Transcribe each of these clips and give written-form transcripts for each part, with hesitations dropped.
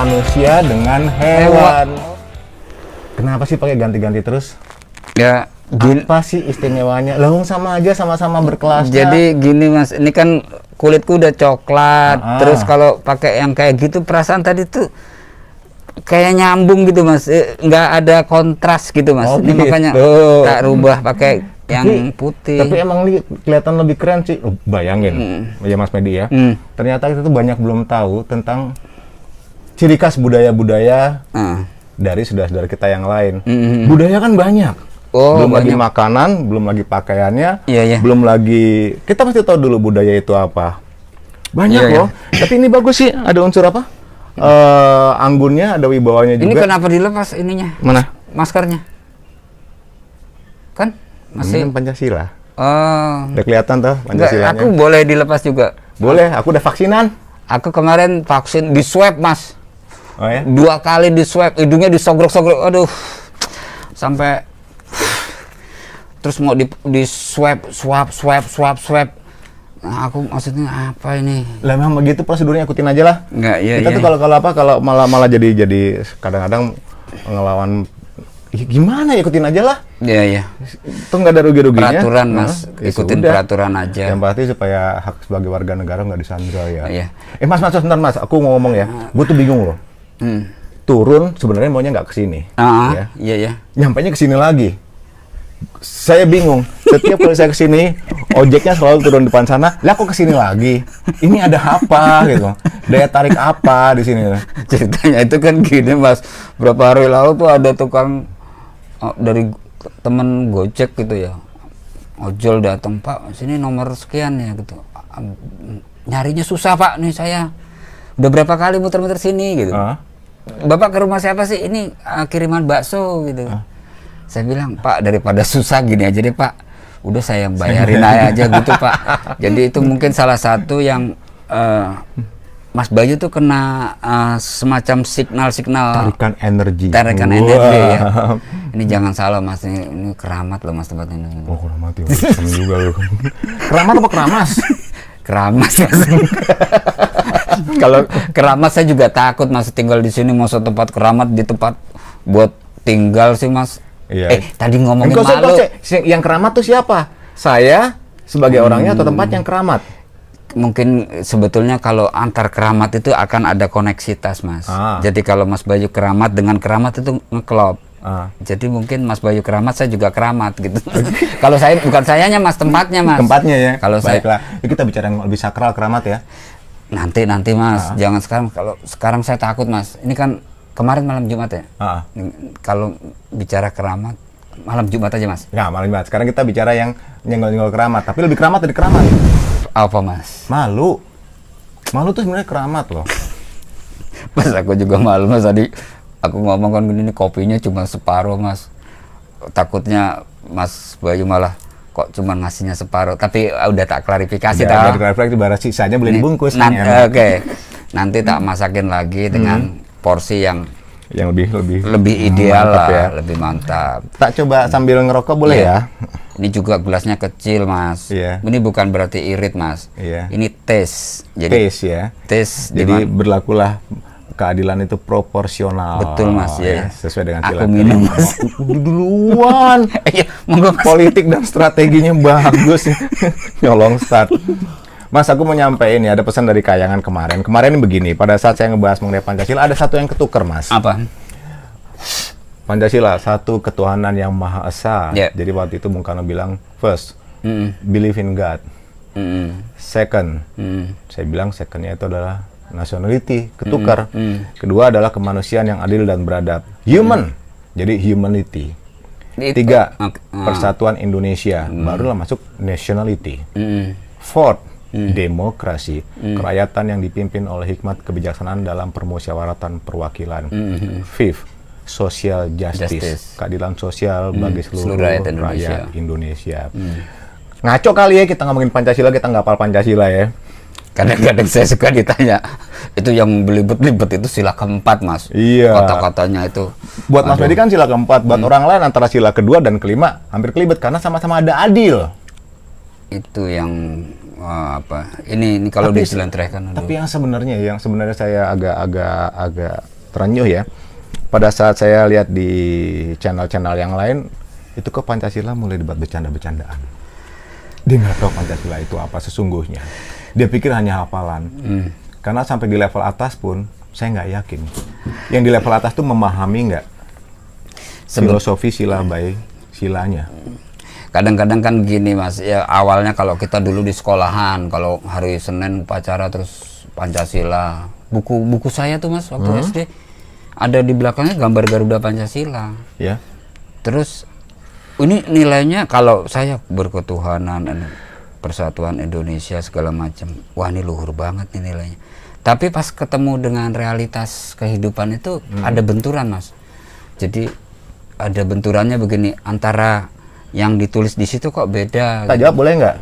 manusia dengan hewan. Kenapa sih pakai ganti-ganti terus? Ya, Apa sih istimewanya? Lah sama aja, sama-sama berkelas. jadi gini Mas, ini kan kulitku udah coklat, terus kalau pakai yang kayak gitu perasaan tadi tuh kayak nyambung gitu Mas, nggak ada kontras gitu Mas. Oh, ini gitu. makanya tak rubah pakai yang putih. Tapi emang ini kelihatan lebih keren sih. Bayangin, ya Mas Medi ya. Ternyata kita tuh banyak belum tahu tentang ciri khas budaya-budaya dari saudara-saudara kita yang lain. Budaya kan banyak. Belum lagi makanan, belum lagi pakaiannya, belum lagi kita pasti tahu dulu budaya itu apa. Banyak loh. Tapi ini bagus sih, ada unsur apa? Anggunnya, ada wibawanya juga. Ini kenapa dilepas ininya? Mana? Maskernya. Kan masih ini Pancasila. Oh. Udah kelihatan tuh Pancasilanya. Aku boleh dilepas juga. Boleh, aku udah vaksinan. Aku kemarin vaksin di swab Mas. Oh ya? 2 kali di swab, hidungnya disogrok-sogrok. Aduh. Sampai terus mau di swab. Nah, aku maksudnya apa ini? Lah memang begitu prosedurnya, ikutin aja lah. Enggak, Kita tuh kalau malah jadi kadang-kadang ngelawan gimana ya, ikutin aja lah. Iya. Itu nggak ada rugi-ruginya. Peraturan Mas, ikutin peraturan aja. Yang pasti supaya hak sebagai warga negara nggak disandra ya. Iya. Mas, sebentar Mas, aku mau ngomong ya. Gue tuh bingung loh. Turun sebenarnya maunya nggak kesini. Iya. Nyampainya kesini lagi. Saya bingung. Setiap kali saya kesini, ojeknya selalu turun depan sana. Lah kok kesini lagi? Ini ada apa gitu? Daya tarik apa di sini? Ceritanya itu kan gini Mas. Berapa hari lalu tuh ada tukang dari temen Gojek gitu ya. Ojol datang, Pak, sini nomor sekian ya gitu. Nyarinya susah Pak, nih saya udah berapa kali muter-muter sini gitu. Bapak ke rumah siapa sih? Ini kiriman bakso gitu. Saya bilang, Pak, daripada susah gini aja deh Pak, udah saya bayarin aja gitu Pak. Jadi itu mungkin salah satu yang Mas Bayu tuh kena semacam signal-signal tarikan energi ya. Ini jangan salah Mas, ini keramat loh Mas tempat ini. Oh, keramat ya, kami juga loh. Keramat apa keramas? Keramas Mas. Kalau keramat saya juga takut Mas, tinggal di sini mau tempat keramat di tempat buat tinggal sih Mas. Iya. Tadi ngomongin malu. Yang keramat tuh siapa? Saya sebagai orangnya atau tempat yang keramat? Mungkin sebetulnya kalau antar keramat itu akan ada koneksitas Mas. Jadi kalau Mas Bayu keramat dengan keramat itu ngeklop. Jadi mungkin Mas Bayu keramat, saya juga keramat gitu. Kalau saya bukan sayanya Mas, tempatnya Mas. Tempatnya ya. Kalau baiklah, kita bicara yang lebih sakral keramat ya. Nanti Mas, jangan sekarang. Kalau sekarang saya takut Mas. Ini kan kemarin malam Jumat ya. Kalau bicara keramat malam Jumat aja Mas. Ya malam Jumat. Sekarang kita bicara yang nyenggol-nyenggol keramat. Tapi lebih keramat dari keramat. Apa Mas? Malu. Malu tuh sebenarnya keramat loh. Mas aku juga malu Mas, tadi aku ngomong kan gini, kopinya cuma separuh Mas. Takutnya Mas Bayu malah kok cuma ngasihnya separuh. Tapi udah tak klarifikasi ya, klarifikasi barat sisanya boleh dibungkus. Oke. Nanti tak masakin lagi dengan porsi yang lebih ideal lah, ya. Lebih mantap. Tak coba sambil ngerokok boleh ya? Ini juga gelasnya kecil Mas. Ini bukan berarti irit Mas. Ini tes. Jadi tes. Jadi berlakulah keadilan itu proporsional. Betul Mas ya. Sesuai dengan sila. Aku minum Mas. Duluan. Politik dan strateginya bagus. Nyolong start. Mas, aku mau nyampein ya, ada pesan dari Kayangan kemarin. Kemarin begini, pada saat saya ngebahas mengenai Pancasila, ada satu yang ketukar, Mas. Apa? Pancasila, satu ketuhanan yang Maha Esa. Jadi waktu itu Bung Karno bilang, first, believe in God. Second, saya bilang secondnya itu adalah nationality, ketukar. Kedua adalah kemanusiaan yang adil dan beradab. Human, jadi humanity. Tiga, persatuan Indonesia, barulah masuk nationality. Fourth, demokrasi, kerakyatan yang dipimpin oleh hikmat kebijaksanaan dalam permusyawaratan perwakilan. Fifth, social justice, keadilan sosial bagi seluruh rakyat Indonesia. Ngaco kali ya kita ngomongin Pancasila, kita nggak hafal Pancasila ya. Kadang-kadang saya suka ditanya, itu yang belibet-libet itu sila keempat Mas. Iya. Kata-katanya itu. Buat Mas Medi kan sila keempat, buat orang lain antara sila kedua dan kelima hampir kelibet karena sama-sama ada adil. Itu yang ini kalau diselentrehkan. Tapi yang sebenarnya saya agak terenyuh ya. Pada saat saya lihat di channel-channel yang lain, itu kok Pancasila mulai dibuat bercanda-bercandaan. Dia nggak tahu Pancasila itu apa sesungguhnya. Dia pikir hanya hafalan. Karena sampai di level atas pun, saya nggak yakin. Yang di level atas tuh memahami nggak filosofi sila by silanya. Kadang-kadang kan gini Mas, ya awalnya kalau kita dulu di sekolahan, kalau hari Senin upacara terus Pancasila. Buku saya tuh Mas, waktu SD, ada di belakangnya gambar Garuda Pancasila. Ya. Terus, ini nilainya kalau saya berketuhanan, persatuan Indonesia segala macam, wah ini luhur banget nih nilainya. Tapi pas ketemu dengan realitas kehidupan itu ada benturan Mas. Jadi ada benturannya begini, antara yang ditulis di situ kok beda. Tak jawab boleh nggak?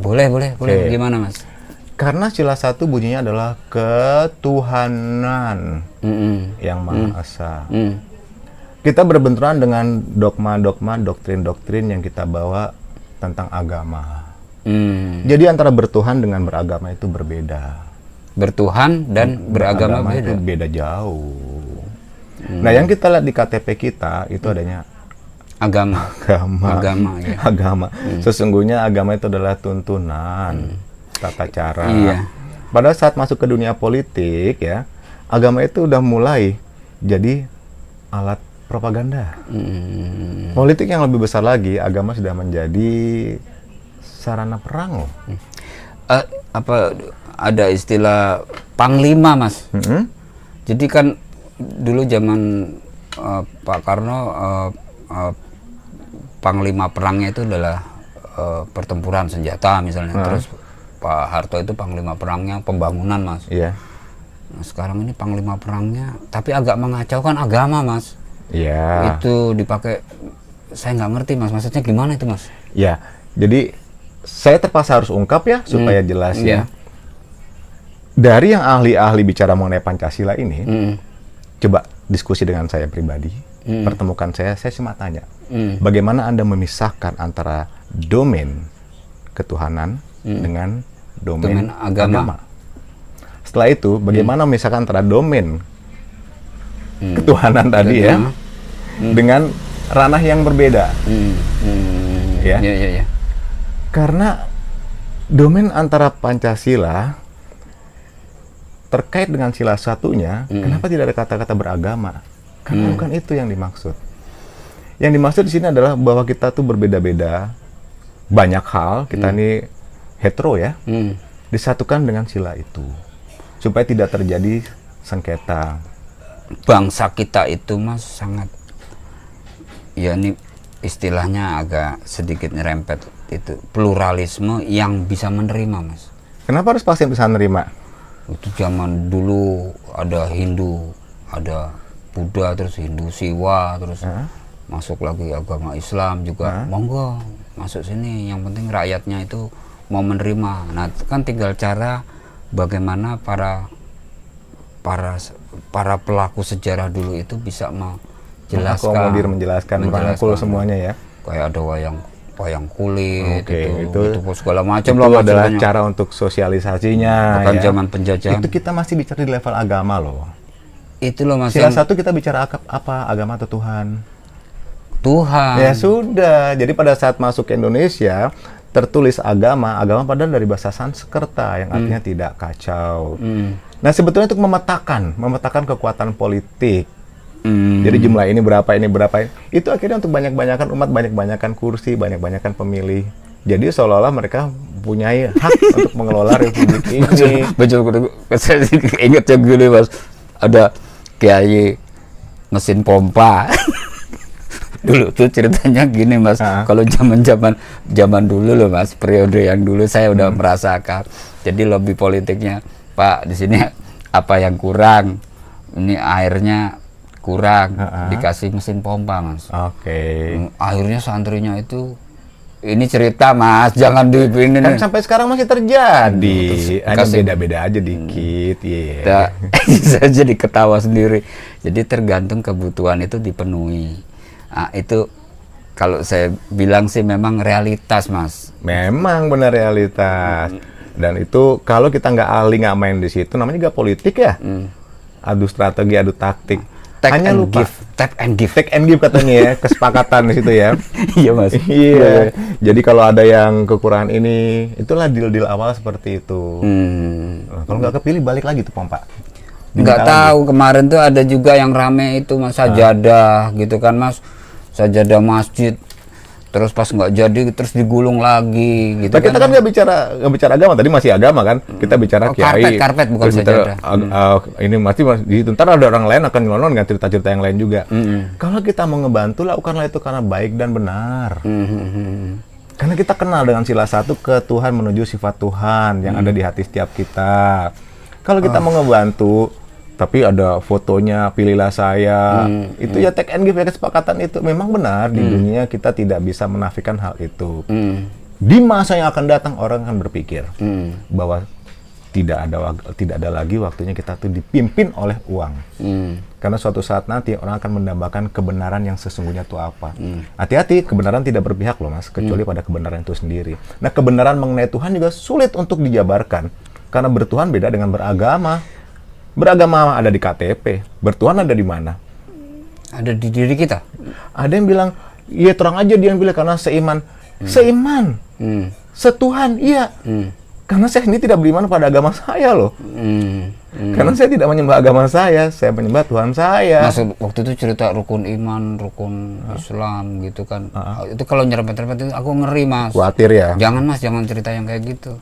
Boleh. Okay. Gimana Mas? Karena sila 1 bunyinya adalah ketuhanan yang Maha Esa. Kita berbenturan dengan dogma-dogma, doktrin-doktrin yang kita bawa tentang agama. Jadi antara bertuhan dengan beragama itu berbeda. Bertuhan dan beragama itu beda jauh. Nah, yang kita lihat di KTP kita itu adanya agama. Ya. Agama. Sesungguhnya agama itu adalah tuntunan, tata cara. Iya. Pada saat masuk ke dunia politik ya, agama itu udah mulai jadi alat propaganda. Politik yang lebih besar lagi, agama sudah menjadi sarana perang loh. Ada istilah panglima Mas. Jadi kan dulu zaman Pak Karno panglima perangnya itu adalah pertempuran senjata misalnya. Terus Pak Harto itu panglima perangnya pembangunan Mas. Iya. Nah, sekarang ini panglima perangnya tapi agak mengacaukan agama Mas. Iya. Itu dipakai, saya nggak ngerti Mas, maksudnya gimana itu Mas? Ya, jadi saya terpaksa harus ungkap ya supaya jelas ya. Dari yang ahli-ahli bicara mengenai Pancasila ini, coba diskusi dengan saya pribadi, pertemukan saya cuma tanya, bagaimana Anda memisahkan antara domain ketuhanan dengan domain agama? Setelah itu, bagaimana memisahkan antara domain ketuhanan tadi ya, dengan ranah yang berbeda? Ya. Karena domain antara Pancasila terkait dengan sila 1-nya, kenapa tidak ada kata-kata beragama? Karena bukan itu yang dimaksud. Yang dimaksud di sini adalah bahwa kita tuh berbeda-beda, banyak hal, kita ini hetero ya, disatukan dengan sila itu, supaya tidak terjadi sengketa. Bangsa kita itu Mas sangat, ya ini istilahnya agak sedikit nyerempet, itu pluralisme yang bisa menerima Mas. Kenapa harus pasti bisa menerima? Itu zaman dulu ada Hindu, ada Buddha, terus Hindu Siwa, terus masuk lagi agama Islam juga, monggo masuk sini, yang penting rakyatnya itu mau menerima. Nah kan tinggal cara bagaimana para pelaku sejarah dulu itu bisa menjelaskan merangkul semuanya ya. Kayak ada wayang kulit, itu segala macam itu adalah cara untuk sosialisasinya. Bukan zaman penjajahan. Itu kita masih bicara di level agama loh. Itu loh Mas. Sila 1 kita bicara apa? Agama atau Tuhan? Tuhan. Ya sudah. Jadi pada saat masuk ke Indonesia tertulis agama padahal dari bahasa Sanskerta yang artinya tidak kacau. Nah sebetulnya untuk memetakan kekuatan politik. Jadi jumlah ini berapa, itu akhirnya untuk banyak-banyakan umat, banyak-banyakan kursi, banyak-banyakan pemilih. Jadi seolah-olah mereka punya hak untuk mengelola republik ini. Betul. Saya ingat yang gini Mas, ada kiai mesin pompa. Dulu tuh ceritanya gini Mas, kalau zaman dulu loh Mas, periode yang dulu saya udah merasakan. Jadi lobby politiknya, Pak di sini apa yang kurang? Ini airnya kurang, dikasih mesin pompa Mas. Akhirnya santrinya itu, ini cerita Mas, jangan dipinin. Kan sampai sekarang masih terjadi. Hanya beda-beda aja dikit. Saya jadi ketawa sendiri. Jadi tergantung kebutuhan itu dipenuhi. Nah, itu kalau saya bilang sih memang realitas Mas. Memang benar realitas. Dan itu kalau kita nggak ahli, nggak main di situ, namanya juga politik ya. adu strategi, adu taktik. Take Hanya and lupa. give, tap and give. Take and give katanya ya, kesepakatan di situ ya. Iya mas. Iya. Jadi kalau ada yang kekurangan ini, itulah deal-deal awal seperti itu. Nah, kalau nggak kepilih balik lagi tuh pompa. Nggak tahu kemarin tuh ada juga yang rame itu mas sajadah gitu kan mas, sajadah masjid. Terus pas nggak jadi terus digulung lagi gitu. Nah, kita kan nggak bicara agama, tadi masih agama kan, kita bicara kiai. Karpet bukan sajadah. Ini masih ntar ada orang lain akan nyelonong dengan cerita-cerita yang lain juga. Kalau kita mau ngebantu, lakukanlah itu karena baik dan benar. Karena kita kenal dengan sila 1 ke Tuhan menuju sifat Tuhan yang ada di hati setiap kita. Kalau kita mau ngebantu tapi ada fotonya, pilihlah saya, itu ya take and give ya, kesepakatan itu memang benar. Di dunia kita tidak bisa menafikan hal itu. Di masa yang akan datang orang akan berpikir bahwa tidak ada lagi waktunya kita tuh dipimpin oleh uang. Karena suatu saat nanti orang akan mendambakan kebenaran yang sesungguhnya itu apa. Hati-hati, kebenaran tidak berpihak loh mas, kecuali pada kebenaran itu sendiri. Nah, kebenaran mengenai Tuhan juga sulit untuk dijabarkan, karena bertuhan beda dengan beragama. Beragama ada di KTP, bertuhan ada di mana? Ada di diri kita. Ada yang bilang, iya terang aja dia yang bilang karena seiman. Seiman, setuhan, iya. Karena saya ini tidak beriman pada agama saya loh. Karena saya tidak menyembah agama saya menyembah Tuhan saya. Maksud waktu itu cerita rukun iman, rukun Islam gitu kan. Itu kalau nyerempet-nyerempet itu aku ngeri mas. Khawatir ya? Jangan mas, jangan cerita yang kayak gitu.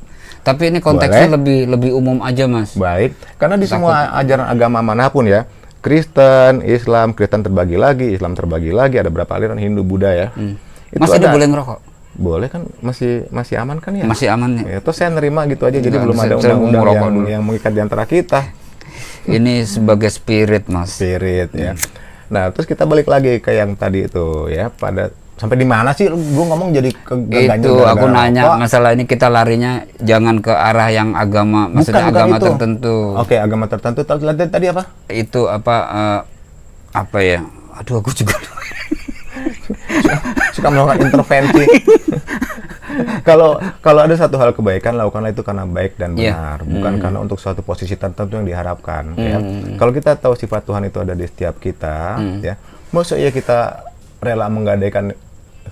Tapi ini konteksnya lebih umum aja mas. Baik, karena di semua ajaran agama manapun ya, Kristen, Islam terbagi lagi, Islam terbagi lagi, ada berapa aliran, Hindu, Buddha ya. Mas ini boleh ngerokok? Boleh kan, masih aman kan ya? Masih aman ya. Itu saya nerima gitu aja, jadi belum ada undang-undang yang mengikat di antara kita. Ini sebagai spirit mas. Spirit ya. Nah, terus kita balik lagi ke yang tadi itu ya, pada sampai di mana sih gue ngomong jadi itu aku nanya masalah ini, kita larinya jangan ke arah yang agama, maksudnya bukan agama itu tertentu. Oke, agama tertentu. Tadi apa? Itu apa ya? Aduh, aku juga suka melakukan intervensi. Kalau ada satu hal kebaikan, lakukanlah itu karena baik dan benar, bukan karena untuk suatu posisi tertentu yang diharapkan. Ya. Kalau kita tahu sifat Tuhan itu ada di setiap kita, ya, maksudnya kita rela menggadaikan,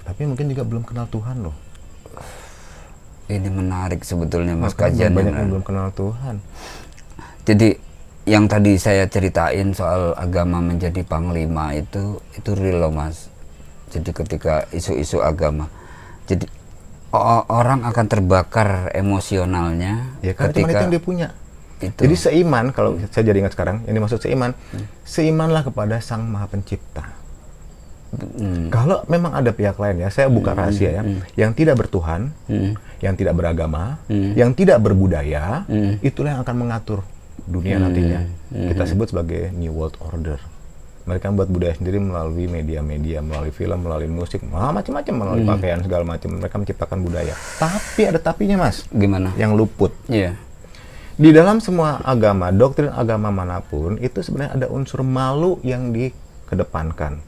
tapi mungkin juga belum kenal Tuhan loh. Ini menarik sebetulnya mas, kajian banyak yang belum kenal Tuhan. Jadi yang tadi saya ceritain soal agama menjadi panglima itu real loh mas. Jadi ketika isu-isu agama, jadi orang akan terbakar emosionalnya ya, karena ketika itu yang dia punya. Itu. Jadi seiman, kalau saya jadi ingat sekarang, yang dimaksud seiman, seimanlah kepada Sang Maha Pencipta. Kalau memang ada pihak lain ya, saya buka rahasia ya, yang tidak bertuhan, yang tidak beragama, yang tidak berbudaya, itulah yang akan mengatur dunia nantinya. Kita sebut sebagai New World Order. Mereka membuat budaya sendiri melalui media-media, melalui film, melalui musik, macam-macam, melalui pakaian segala macam. Mereka menciptakan budaya. Tapi ada tapinya mas. Gimana? Yang luput. Iya. Di dalam semua agama, doktrin agama manapun, itu sebenarnya ada unsur malu yang dikedepankan.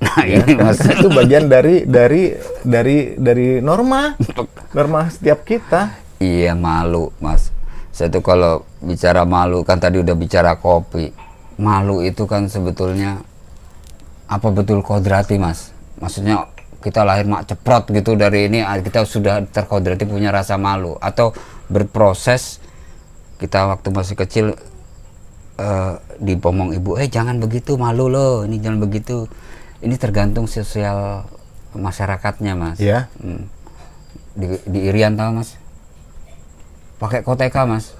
Nah, ya, ini mas. Itu bagian dari norma setiap kita. Iya, malu mas. Saya tuh kalau bicara malu, kan tadi udah bicara kopi. Malu itu kan sebetulnya apa betul kodrati mas? Maksudnya kita lahir mak ceprot gitu, dari ini kita sudah terkodrati punya rasa malu, atau berproses kita waktu masih kecil dipomong ibu, jangan begitu, malu loh, ini jangan begitu. Ini tergantung sosial masyarakatnya mas. Iya. Di Irian tahu mas, pakai koteka mas.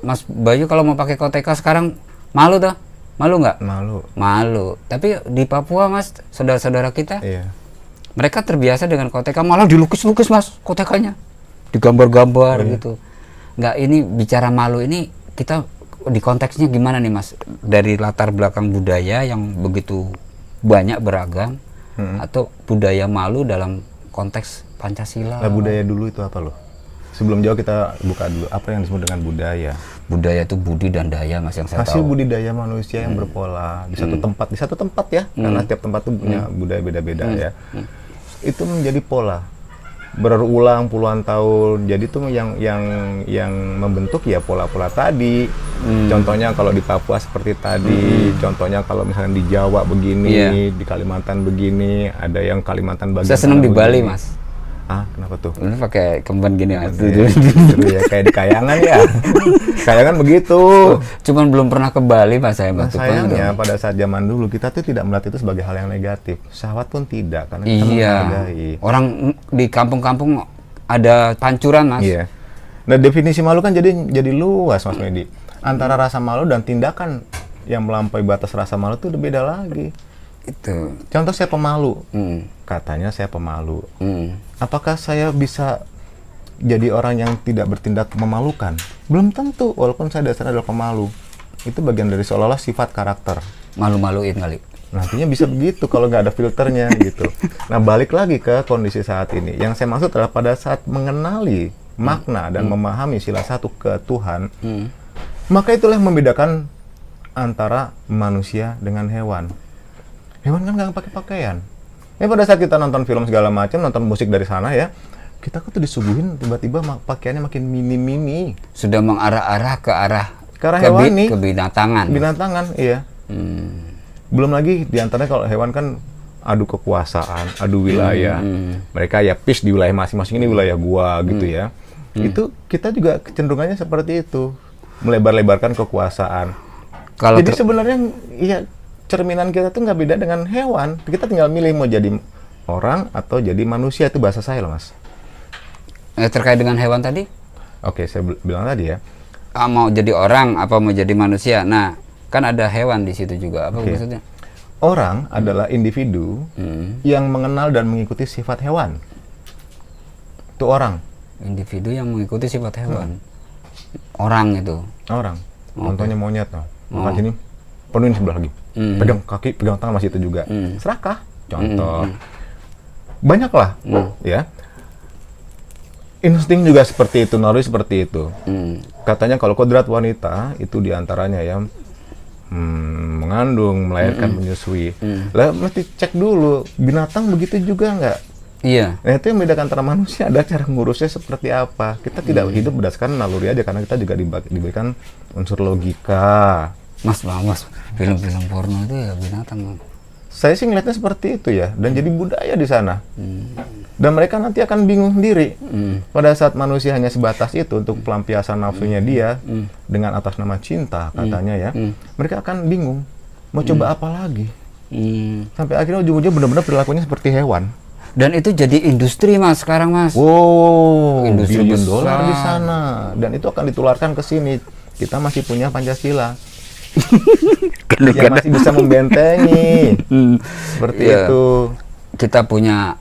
Mas Bayu kalau mau pakai koteka sekarang malu tuh? Malu nggak? Malu. Tapi di Papua mas, saudara-saudara kita, mereka terbiasa dengan koteka, malah dilukis-lukis mas kotekanya, digambar-gambar gitu. Nggak, ini bicara malu ini kita di konteksnya gimana nih mas? Dari latar belakang budaya yang begitu banyak beragam, atau budaya malu dalam konteks Pancasila? Nah, budaya dulu itu apa loh? Sebelum jauh kita buka dulu apa yang disebut dengan budaya. Budaya itu budi dan daya mas, yang saya hasil tahu. budidaya manusia yang berpola di satu tempat ya, karena tiap tempat itu punya budaya beda-beda ya. Itu menjadi pola. berulang puluhan tahun. Jadi tuh yang membentuk ya pola-pola tadi. Contohnya kalau di Papua seperti tadi, contohnya kalau misalnya di Jawa begini, di Kalimantan begini, ada yang Kalimantan bagian. Saya seneng di Bali, Mas. Ah, kenapa tuh? Ini pakai kemban gini, Mas. Seru ya, kayak di Kayangan ya. Kayangan begitu. Cuman belum pernah ke Bali, Mas, saya. Nah, sayangnya pada saat zaman dulu kita tuh tidak melihat itu sebagai hal yang negatif. Syahwat pun tidak, karena kita menghargai. Orang di kampung-kampung ada pancuran, Mas. Iya. Nah, definisi malu kan jadi luas, Mas Medi. Antara rasa malu dan tindakan yang melampaui batas rasa malu itu udah beda lagi. Itu. Contoh saya pemalu. Katanya saya pemalu. Apakah saya bisa jadi orang yang tidak bertindak memalukan? Belum tentu, walaupun saya dasarnya adalah pemalu. Itu bagian dari seolah-olah sifat karakter. Malu-maluin kali. Nantinya bisa begitu kalau nggak ada filternya gitu. Nah, balik lagi ke kondisi saat ini. Yang saya maksud adalah pada saat mengenali makna dan memahami sila satu ke Tuhan, maka itulah yang membedakan antara manusia dengan hewan. Hewan kan nggak pakai pakaian. Pada saat kita nonton film segala macam, nonton musik dari sana ya, kita tuh disuguhin tiba-tiba pakaiannya makin mini-mini. Sudah mengarah-arah ke arah hewani, ke binatangan. Binatangan, iya. Belum lagi diantaranya kalau hewan kan adu kekuasaan, adu wilayah. Mereka ya peace di wilayah masing-masing, ini wilayah gua gitu ya. Itu kita juga kecenderungannya seperti itu, melebar-lebarkan kekuasaan. Jadi sebenarnya ya cerminan kita tuh nggak beda dengan hewan. Kita tinggal milih mau jadi orang atau jadi manusia, itu bahasa saya loh, Mas. Terkait dengan hewan tadi? Oke, saya bilang tadi ya. Mau jadi orang apa mau jadi manusia? Nah, kan ada hewan di situ juga. Apa maksudnya? Orang adalah individu yang mengenal dan mengikuti sifat hewan. Itu orang. Individu yang mengikuti sifat hewan. Orang itu. Orang. Contohnya monyet, makan sini, penuhin sebelah lagi. Pegang kaki, pegang tangan, masih itu juga. Serakah, contoh. Banyak lah, ya. Insting juga seperti itu, naluri seperti itu. Katanya kalau kodrat wanita itu diantaranya ya mengandung, melahirkan, menyusui. Lah mesti cek dulu, binatang begitu juga nggak? Iya. Nah, itu yang membedakan antara manusia, ada cara ngurusnya seperti apa. Kita tidak hidup berdasarkan naluri aja, karena kita juga diberikan unsur logika. Mas, film-film porno itu ya binatang. Saya sih ngeliatnya seperti itu ya, dan jadi budaya di sana. Dan mereka nanti akan bingung sendiri. Pada saat manusia hanya sebatas itu untuk pelampiasan nafsunya dia, dengan atas nama cinta katanya ya, mereka akan bingung. Mau coba apa lagi? Sampai akhirnya ujung-ujungnya benar-benar perilakunya seperti hewan. Dan itu jadi industri, Mas, sekarang, Mas. Wow, industri $1 billion di sana. Dan itu akan ditularkan ke sini. Kita masih punya Pancasila. Yang masih bisa membentengi. Seperti itu. Kita punya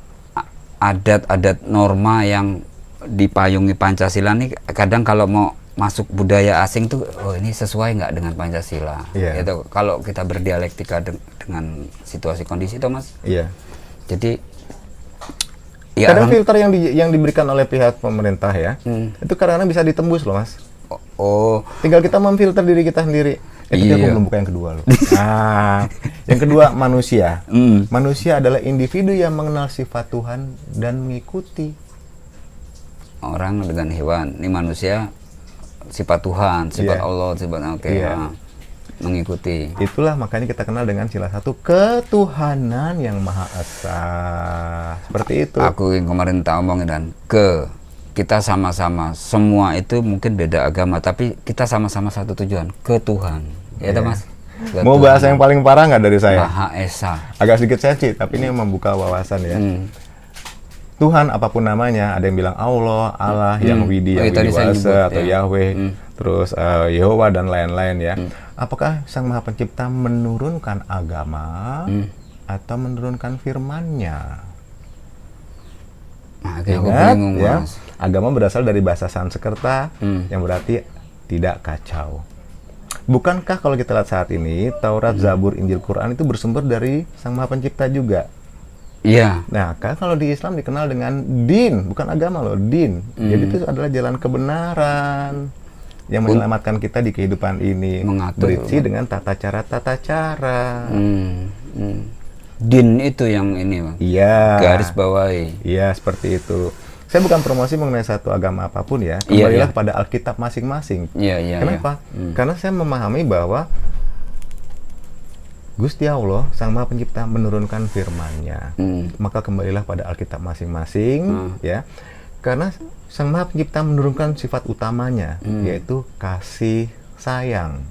adat-adat norma yang dipayungi Pancasila nih. Kadang kalau mau masuk budaya asing tuh, oh ini sesuai nggak dengan Pancasila. Itu kalau kita berdialektika dengan situasi kondisi itu, Mas. Iya. Jadi kadang filter yang diberikan oleh pihak pemerintah ya, itu kadang-kadang bisa ditembus loh, Mas. Tinggal kita memfilter diri kita sendiri. Tapi aku belum buka yang kedua loh. Nah, yang kedua manusia. Manusia adalah individu yang mengenal sifat Tuhan dan mengikuti. Orang dengan hewan. Ini manusia sifat Tuhan, sifat Allah, sifat mengikuti. Itulah makanya kita kenal dengan sila satu ketuhanan yang Maha Esa. Seperti itu. Aku yang kemarin tak omongin dan kita sama-sama, semua itu mungkin beda agama, tapi kita sama-sama satu tujuan, ke Tuhan. Ya, Mas. Mau bahasa yang paling parah nggak dari saya? Maha Esa. Agak sedikit sensi, tapi ini membuka wawasan ya. Tuhan apapun namanya, ada yang bilang Allah, yang Widi, yang Widiwasa, atau Yahweh, terus Yehova dan lain-lain ya. Apakah Sang Maha Pencipta menurunkan agama atau menurunkan firman-Nya? Nah, aku bingung, ya, Mas. agama berasal dari bahasa Sanskerta yang berarti tidak kacau. Bukankah kalau kita lihat saat ini Taurat, Zabur, Injil, Quran itu bersumber dari Sang Maha Pencipta juga? Iya. Nah, kalau di Islam dikenal dengan din, bukan agama loh, din. Jadi itu adalah jalan kebenaran yang menyelamatkan kita di kehidupan ini, berisi dengan tata cara. Din itu yang ini, Bang. Iya. Garis bawahi. Iya, seperti itu. Saya bukan promosi mengenai satu agama apapun ya. Kembalilah pada Alkitab masing-masing. Kenapa? Karena saya memahami bahwa Gusti Allah, Sang Maha Pencipta, menurunkan firman-Nya. Maka kembalilah pada Alkitab masing-masing, ya. Karena Sang Maha Pencipta menurunkan sifat utamanya, yaitu kasih sayang.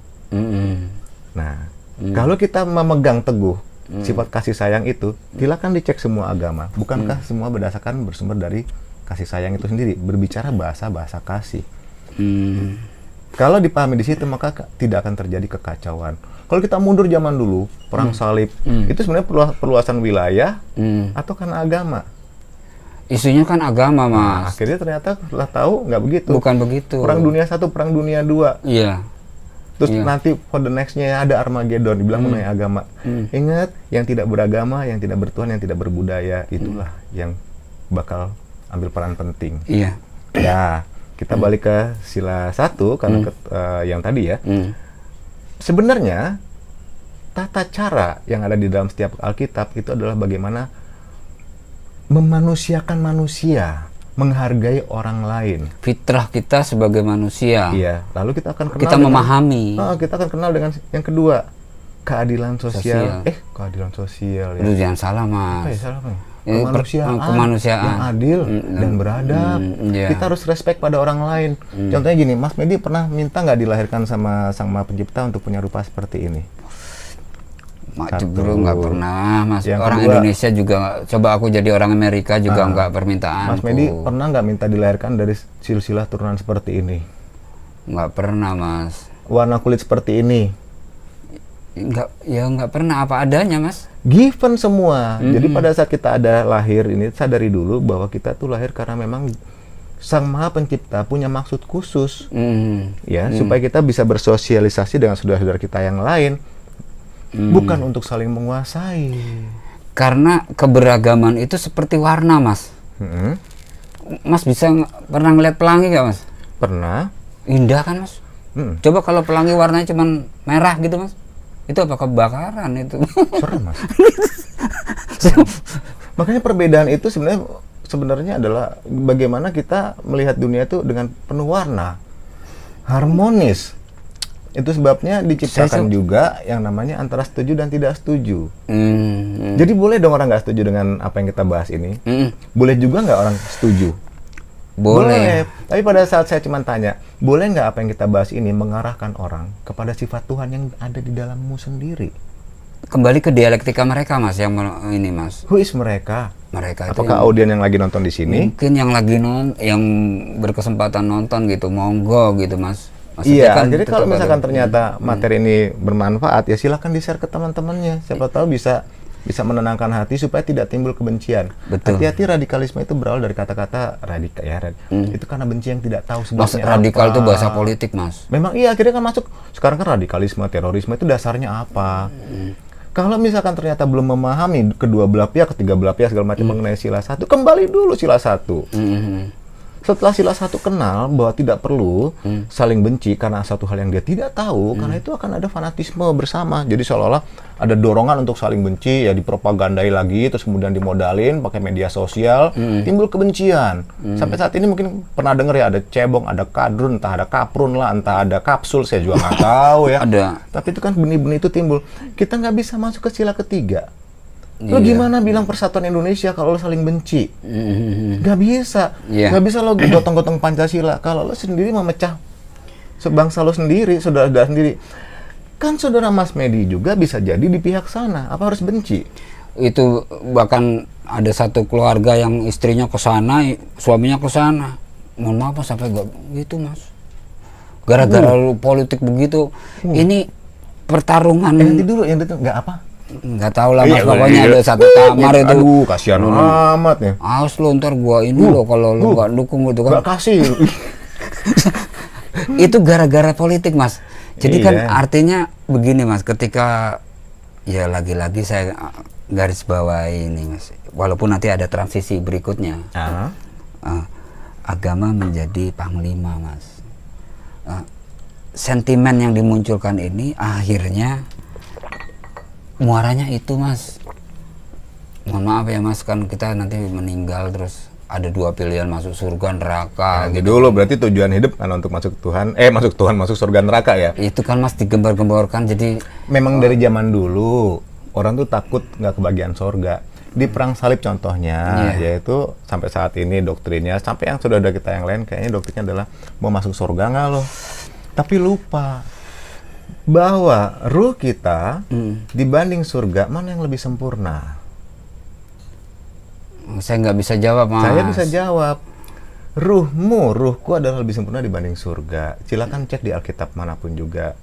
Nah, kalau kita memegang teguh sifat kasih sayang itu, silakan dicek semua agama. Bukankah semua bersumber dari kasih sayang itu sendiri, berbicara bahasa kasih. Kalau dipahami di situ, maka tidak akan terjadi kekacauan. Kalau kita mundur zaman dulu, perang salib, itu sebenarnya perluasan wilayah atau karena agama? Isunya kan agama, Mas. Nah, akhirnya ternyata setelah tahu nggak begitu. Bukan begitu. Perang dunia 1, perang dunia 2. Iya. Terus nanti for the next-nya ada Armageddon, dibilang mengenai agama. Ingat, yang tidak beragama, yang tidak bertuhan, yang tidak berbudaya, itulah yang bakal ambil peran penting. Iya. Ya, kita balik ke sila 1 karena yang tadi ya. Sebenarnya tata cara yang ada di dalam setiap Alkitab itu adalah bagaimana memanusiakan manusia, menghargai orang lain. Fitrah kita sebagai manusia. Iya. Lalu kita akan kenal kita memahami. Kita akan kenal dengan yang kedua, keadilan sosial. Keadilan sosial ya. Lu jangan salah, Mas. Salah, Mas. Kemanusiaan yang adil dan beradab. Kita harus respect pada orang lain. Contohnya gini, Mas Medi pernah minta nggak dilahirkan sama Sang Maha Pencipta untuk punya rupa seperti ini? Bro, nggak pernah, Mas. Yang orang kedua, Indonesia juga, coba aku jadi orang Amerika juga nggak permintaan. Mas Medi pernah nggak minta dilahirkan dari silsilah turunan seperti ini? Nggak pernah, Mas. Warna kulit seperti ini? Nggak pernah, apa adanya, Mas. Given semua. Jadi pada saat kita ada lahir ini, sadari dulu bahwa kita tuh lahir karena memang Sang Maha Pencipta punya maksud khusus, supaya kita bisa bersosialisasi dengan saudara-saudara kita yang lain, bukan untuk saling menguasai. Karena keberagaman itu seperti warna, Mas. Mas pernah ngeliat pelangi nggak, Mas? Pernah. Indah kan, Mas? Coba kalau pelangi warnanya cuma merah gitu, Mas. Itu apa kebakaran itu? Serem, Mas. Makanya perbedaan itu sebenarnya adalah bagaimana kita melihat dunia itu dengan penuh warna, harmonis. Itu sebabnya diciptakan juga yang namanya antara setuju dan tidak setuju. Jadi boleh dong orang nggak setuju dengan apa yang kita bahas ini. Boleh juga nggak orang setuju. Boleh. Tapi pada saat saya cuma tanya, boleh nggak apa yang kita bahas ini mengarahkan orang kepada sifat Tuhan yang ada di dalammu sendiri? Kembali ke dialektika mereka, Mas, yang ini, Mas. Who is mereka? Mereka apakah audien yang lagi nonton di sini? Mungkin yang lagi yang berkesempatan nonton gitu, monggo gitu, Mas. Maksudnya kan jadi kalau misalkan ternyata materi ini bermanfaat, ya silakan di-share ke teman-temannya. Siapa tahu bisa menenangkan hati supaya tidak timbul kebencian. Hati-hati, radikalisme itu berawal dari kata-kata radikal ya. Itu karena benci yang tidak tahu sebabnya. Radikal itu bahasa politik, Mas. Memang iya, akhirnya kan masuk. Sekarang kan radikalisme, terorisme itu dasarnya apa? Kalau misalkan ternyata belum memahami kedua belah pihak, ketiga belah pihak segala macam mengenai sila 1, kembali dulu sila 1. Setelah sila 1 kenal bahwa tidak perlu saling benci karena satu hal yang dia tidak tahu, karena itu akan ada fanatisme bersama. Jadi seolah-olah ada dorongan untuk saling benci, ya dipropagandai lagi, terus kemudian dimodalin pakai media sosial, timbul kebencian. Sampai saat ini mungkin pernah dengar ya, ada cebong, ada kadrun, entah ada kaprun lah, entah ada kapsul, saya juga nggak tahu ya. Tapi itu kan benih-benih itu timbul. Kita nggak bisa masuk ke sila ketiga. Lo gimana bilang persatuan Indonesia kalau lo saling benci? Gak bisa. Gak bisa lo gotong-gotong Pancasila kalau lo sendiri memecah sebangsa lo sendiri, saudara-saudara sendiri. Kan saudara Mas Medi juga bisa jadi di pihak sana. Apa harus benci? Itu bahkan ada satu keluarga yang istrinya ke sana, suaminya ke sana. Mohon maaf sampai gak gitu, Mas. Gara-gara politik begitu. Ini pertarungan. Yang itu nggak apa? Nggak tahu lah, Mas, pokoknya ada satu kamar itu. Aduh, kasihan amat ya. Awas lo, ntar gua ini lo kalau lo nggak dukung gitu kan. Nggak kasih. Itu gara-gara politik, Mas. Jadi kan artinya begini, Mas, ketika ya lagi-lagi saya garis bawahi ini, Mas. Walaupun nanti ada transisi berikutnya. Agama menjadi panglima, Mas. Sentimen yang dimunculkan ini akhirnya muaranya itu, Mas. Mohon maaf ya, Mas, kan kita nanti meninggal terus ada 2 pilihan, masuk surga neraka. Gitu dulu berarti tujuan hidup kan untuk masuk surga neraka ya. Itu kan Mas digembar-gemborkan, jadi memang dari zaman dulu orang tuh takut nggak kebagian surga. Di perang salib contohnya, yaitu sampai saat ini doktrinnya, sampai yang sudah ada kita yang lain kayaknya doktrinnya adalah mau masuk surga nggak loh. Tapi lupa bahwa ruh kita dibanding surga mana yang lebih sempurna? Saya nggak bisa jawab, Mas. Saya bisa jawab. Ruhku adalah lebih sempurna dibanding surga. Silakan cek di Alkitab manapun juga.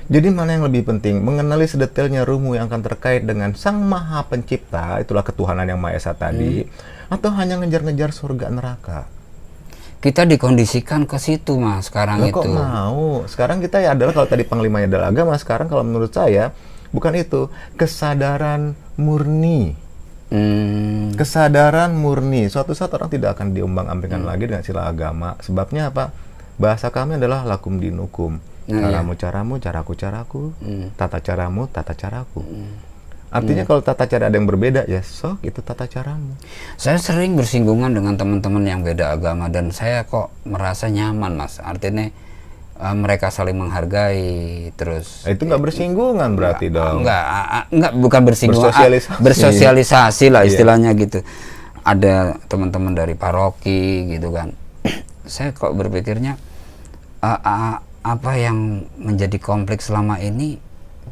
Jadi mana yang lebih penting? Mengenali sedetailnya ruhmu yang akan terkait dengan Sang Maha Pencipta, itulah ketuhanan yang Maha Esa tadi, atau hanya ngejar-ngejar surga neraka? Kita dikondisikan ke situ, Mas, sekarang itu. Kok mau? Sekarang kita ya adalah, kalau tadi panglimanya adalah agama, sekarang kalau menurut saya bukan itu, kesadaran murni. Kesadaran murni. Suatu saat orang tidak akan diombang-ambingkan lagi dengan sila agama. Sebabnya apa? Bahasa kami adalah lakum dinukum. Caramu caramu, caraku caraku. Tata caramu, tata caraku. Artinya kalau tata cara ada yang berbeda, ya sok itu tata caramu. Saya sering bersinggungan dengan teman-teman yang beda agama dan saya kok merasa nyaman, Mas. Artinya mereka saling menghargai, terus itu nggak bersinggungan berarti dong. Enggak, bukan bersinggungan, bersosialisasi lah istilahnya gitu. Ada teman-teman dari paroki gitu kan. Saya kok berpikirnya apa yang menjadi konflik selama ini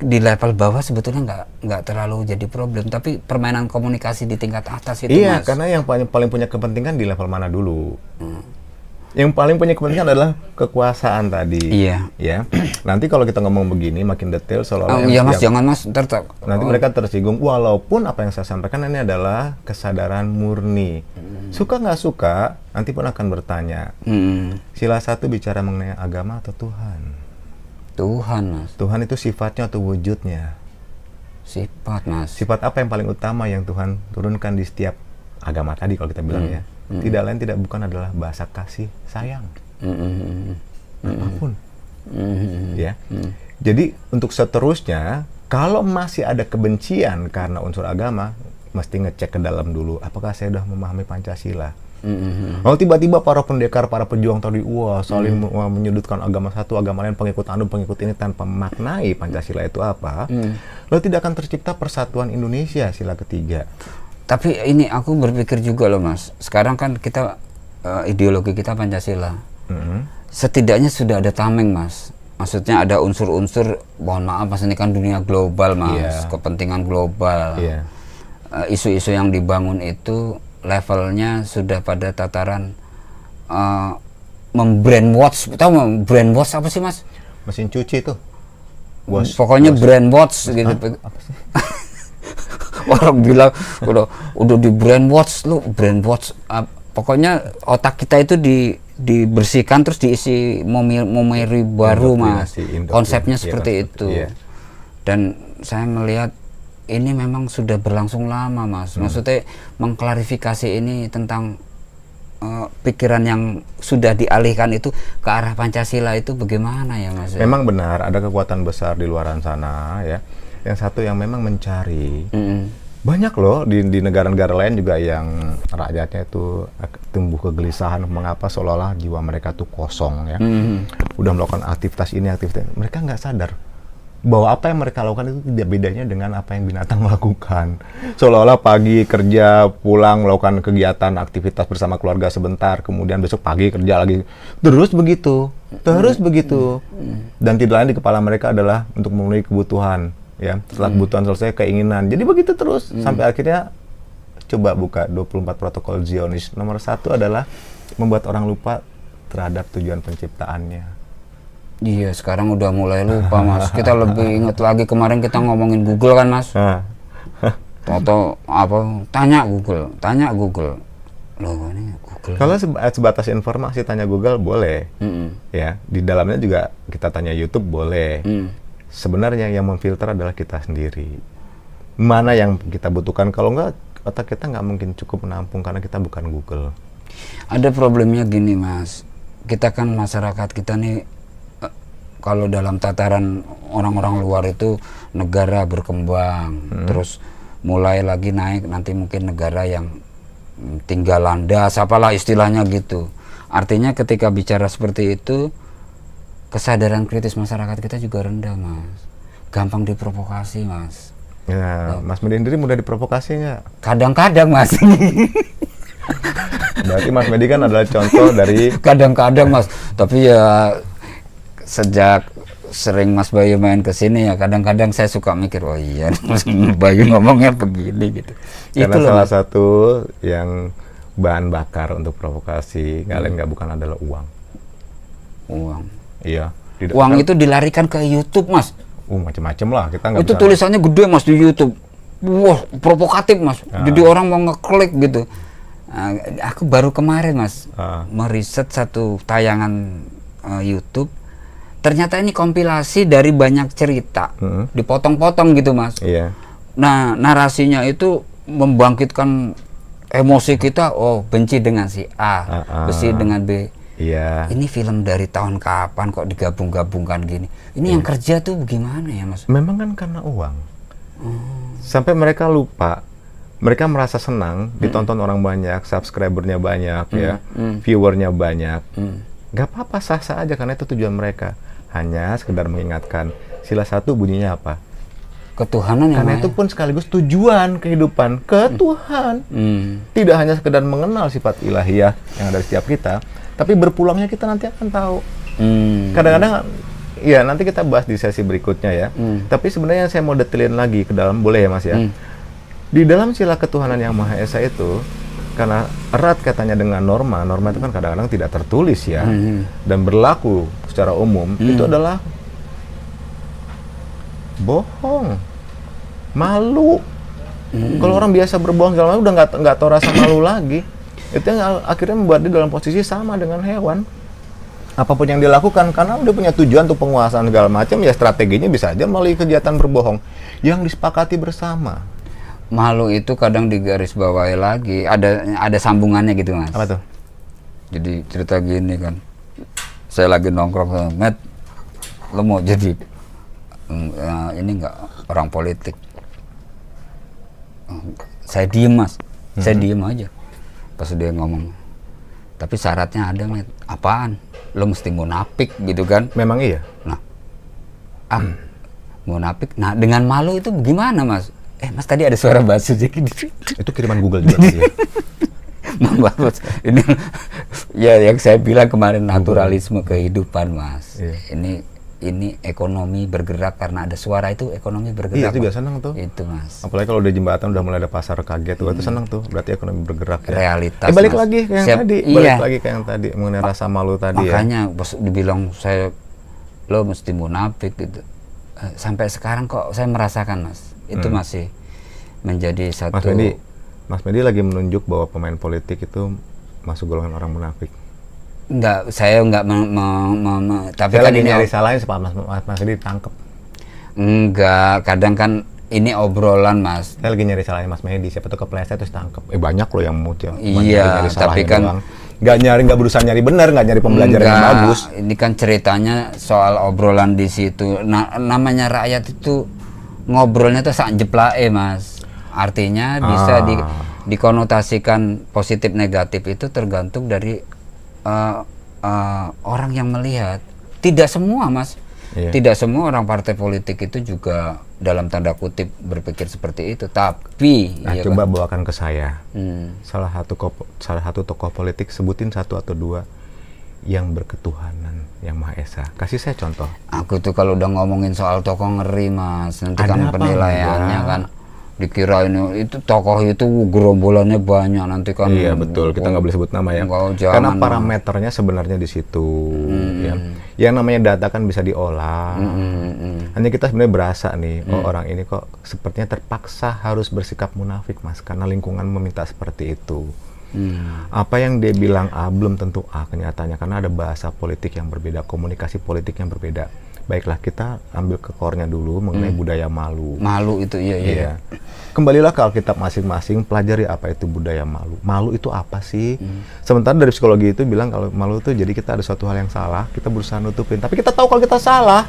di level bawah sebetulnya nggak terlalu jadi problem, tapi permainan komunikasi di tingkat atas itu, Mas. Mas. Karena yang paling punya kepentingan di level mana dulu. Yang paling punya kepentingan adalah kekuasaan tadi. Iya. Ya. Nanti kalau kita ngomong begini makin detail seolah-olah iya, Mas, jangan, Mas. Nanti mereka tersinggung, walaupun apa yang saya sampaikan ini adalah kesadaran murni. Suka nggak suka, nanti pun akan bertanya. Sila 1 bicara mengenai agama atau Tuhan? Tuhan, Mas. Tuhan itu sifatnya atau wujudnya? Sifat, Mas. Sifat apa yang paling utama yang Tuhan turunkan di setiap agama tadi kalau kita bilang ya? Tidak lain tidak bukan adalah bahasa kasih sayang. Apapun. Ya. Jadi untuk seterusnya, kalau masih ada kebencian karena unsur agama, mesti ngecek ke dalam dulu. Apakah saya sudah memahami Pancasila? Kalau tiba-tiba para pendekar, para pejuang tadi, saling menyudutkan agama satu, agama lain, pengikut anu, pengikut ini tanpa memaknai Pancasila itu apa, lalu tidak akan tercipta persatuan Indonesia, sila ketiga. Tapi ini aku berpikir juga loh, Mas. Sekarang kan kita ideologi kita Pancasila. Setidaknya sudah ada tameng, Mas. Maksudnya ada unsur-unsur, mohon maaf, Mas, ini kan dunia global, Mas. Kepentingan global. Isu-isu yang dibangun itu levelnya sudah pada tataran membrainwash. Tahu membrainwash apa sih, Mas? Mesin cuci itu. Pokoknya brainwash gitu. Apa sih? Orang bilang udah di brainwash, lu brainwash. Pokoknya otak kita itu dibersihkan terus diisi memori baru, Mas. Konsepnya seperti itu. Dan saya melihat ini memang sudah berlangsung lama, Mas. Maksudnya mengklarifikasi ini tentang pikiran yang sudah dialihkan itu ke arah Pancasila itu bagaimana ya, Mas? Memang benar ada kekuatan besar di luaran sana ya. Yang satu yang memang mencari. Banyak loh di negara-negara lain juga yang rakyatnya itu tumbuh kegelisahan mengapa seolah-olah jiwa mereka tuh kosong ya. Udah melakukan aktivitas ini, aktivitas ini. Mereka nggak sadar bahwa apa yang mereka lakukan itu tidak bedanya dengan apa yang binatang lakukan. Seolah-olah pagi kerja, pulang melakukan kegiatan aktivitas bersama keluarga sebentar, kemudian besok pagi kerja lagi. Terus begitu. Dan tidak lain di kepala mereka adalah untuk memenuhi kebutuhan. Ya, setelah kebutuhan selesai keinginan. Jadi begitu terus sampai akhirnya coba buka 24 protokol Zionis. Nomor 1 adalah membuat orang lupa terhadap tujuan penciptaannya. Iya, sekarang udah mulai lupa, Mas. Kita lebih ingat lagi kemarin kita ngomongin Google kan, Mas. Atau apa? Tanya Google. Loh, ini Google. Kalau sebatas informasi tanya Google boleh. Ya, di dalamnya juga kita tanya YouTube boleh. Sebenarnya yang memfilter adalah kita sendiri. Mana yang kita butuhkan, kalau enggak otak kita nggak mungkin cukup menampung karena kita bukan Google. Ada problemnya gini, Mas. Kita kan masyarakat kita nih, kalau dalam tataran orang-orang luar itu negara berkembang, terus mulai lagi naik, nanti mungkin negara yang tinggal landas, apalah istilahnya gitu. Artinya ketika bicara seperti itu, kesadaran kritis masyarakat kita juga rendah, Mas. Gampang diprovokasi, Mas. Ya, Mas Medi sendiri mudah diprovokasi nggak? Kadang-kadang, Mas. Berarti Mas Medi kan adalah contoh dari... Kadang-kadang, Mas. Tapi ya sejak sering Mas Bayu main ke sini ya, kadang-kadang saya suka mikir, oh iya, Mas Bayu ngomongnya begini gitu. Karena Itu salah Mas. satu yang bahan bakar untuk provokasi kalian nggak bukan adalah uang. Uang. Iya. Uang itu dilarikan ke YouTube, Mas. Macem-macem lah, kita nggak Itu bisa... tulisannya gede, Mas, di YouTube. Wah, provokatif, Mas. Jadi orang mau ngeklik gitu. Aku baru kemarin, Mas, meriset satu tayangan YouTube. Ternyata ini kompilasi dari banyak cerita, dipotong-potong gitu, Mas. Iya. Nah, narasinya itu membangkitkan emosi kita. Oh, benci dengan si A, benci dengan B. Iya. Ini film dari tahun kapan kok digabung-gabungkan gini? Ini yang kerja tuh bagaimana ya, Mas? Memang kan karena uang. Sampai mereka lupa. Mereka merasa senang ditonton orang banyak, subscribernya banyak, ya, viewernya banyak. Gak apa-apa, sah-sah aja karena itu tujuan mereka. Hanya sekedar mengingatkan. Sila 1 bunyinya apa? Ketuhanan yang Karena itu pun sekaligus tujuan kehidupan ke Tuhan. Tidak hanya sekedar mengenal sifat ilahiyah yang ada di setiap kita, tapi berpulangnya kita nanti akan tahu. Kadang-kadang, ya nanti kita bahas di sesi berikutnya ya. Tapi sebenarnya saya mau detailin lagi ke dalam, boleh ya Mas ya? Di dalam sila ketuhanan yang Maha Esa itu, karena erat katanya dengan norma itu kan kadang-kadang tidak tertulis ya, dan berlaku secara umum, itu adalah bohong, malu. Kalau orang biasa berbohong segala macam udah nggak tahu rasa malu lagi. Itu yang akhirnya membuat dia dalam posisi sama dengan hewan. Apapun yang dilakukan karena dia punya tujuan untuk penguasaan segala macam, ya strateginya bisa aja melalui kegiatan berbohong yang disepakati bersama. Malu itu kadang digarisbawahi lagi, ada sambungannya gitu, Mas. Apa tuh? Jadi cerita gini kan, saya lagi nongkrong sama Matt, lo mau jadi ini enggak orang politik? Saya diem, Mas, saya diem aja. Pas dia ngomong, tapi syaratnya ada, Matt. Apaan? Lo mesti munafik gitu kan? Memang iya. Nah, munafik. Nah, dengan malu itu gimana, Mas? Mas tadi ada suara basu jadi itu kiriman Google juga ya. Mas, ini ya yang saya bilang kemarin naturalisme kehidupan, Mas. Ini ekonomi bergerak karena ada suara itu ekonomi bergerak. Iya juga senang tuh. Itu, Mas. Apalagi kalau udah jembatan udah mulai ada pasar kaget tuh, itu senang tuh. Berarti ekonomi bergerak ya. Realitas. Balik lagi ke yang tadi. Balik Iya. lagi ke yang tadi mengenai rasa malu tadi. Makanya pas dibilang lo mesti munafik gitu. Sampai sekarang kok saya merasakan, Mas. Itu masih menjadi satu. Mas Medi lagi menunjuk bahwa pemain politik itu masuk golongan orang munafik. Enggak, saya enggak tapi saya kan lagi ini nyari salahnya supaya Mas Medi ditangkap. Enggak, kadang kan ini obrolan, Mas. Saya lagi nyari salahnya Mas Medi, siapa tuh kepleset terus tangkap. Banyak loh yang mood ya. Iya, tapi kan nggak berusaha nyari benar, nggak nyari pembelajaran yang bagus. Ini kan ceritanya soal obrolan di situ. Nah, namanya rakyat itu ngobrolnya tuh sak jeplake, Mas. Artinya bisa dikonotasikan positif negatif itu tergantung dari orang yang melihat. Tidak semua, Mas. Iya. Tidak semua orang partai politik itu juga dalam tanda kutip berpikir seperti itu. Tapi nah, iya coba kan? bawakan ke saya salah satu tokoh politik, sebutin 1 atau 2 yang berketuhanan yang Maha Esa. Kasih saya contoh. Aku tuh kalau udah ngomongin soal tokoh ngeri, Mas. Nanti kan penilaiannya kan dikira ini itu tokoh itu gerombolannya banyak nanti kan. Iya betul, kita nggak boleh sebut nama ya. Karena parameternya sebenarnya di situ. Ya. Yang namanya data kan bisa diolah. Hanya kita sebenarnya berasa nih, oh orang ini kok sepertinya terpaksa harus bersikap munafik, Mas, karena lingkungan meminta seperti itu. Apa yang dia bilang A belum tentu A kenyataannya, karena ada bahasa politik yang berbeda, komunikasi politik yang berbeda. Baiklah, kita ambil ke core-nya dulu mengenai budaya malu. Malu itu iya. Kembalilah ke Alkitab masing-masing, pelajari apa itu budaya malu. Malu itu apa sih? Sementara dari psikologi itu bilang kalau malu itu jadi kita ada suatu hal yang salah, kita berusaha nutupin. Tapi kita tahu kalau kita salah,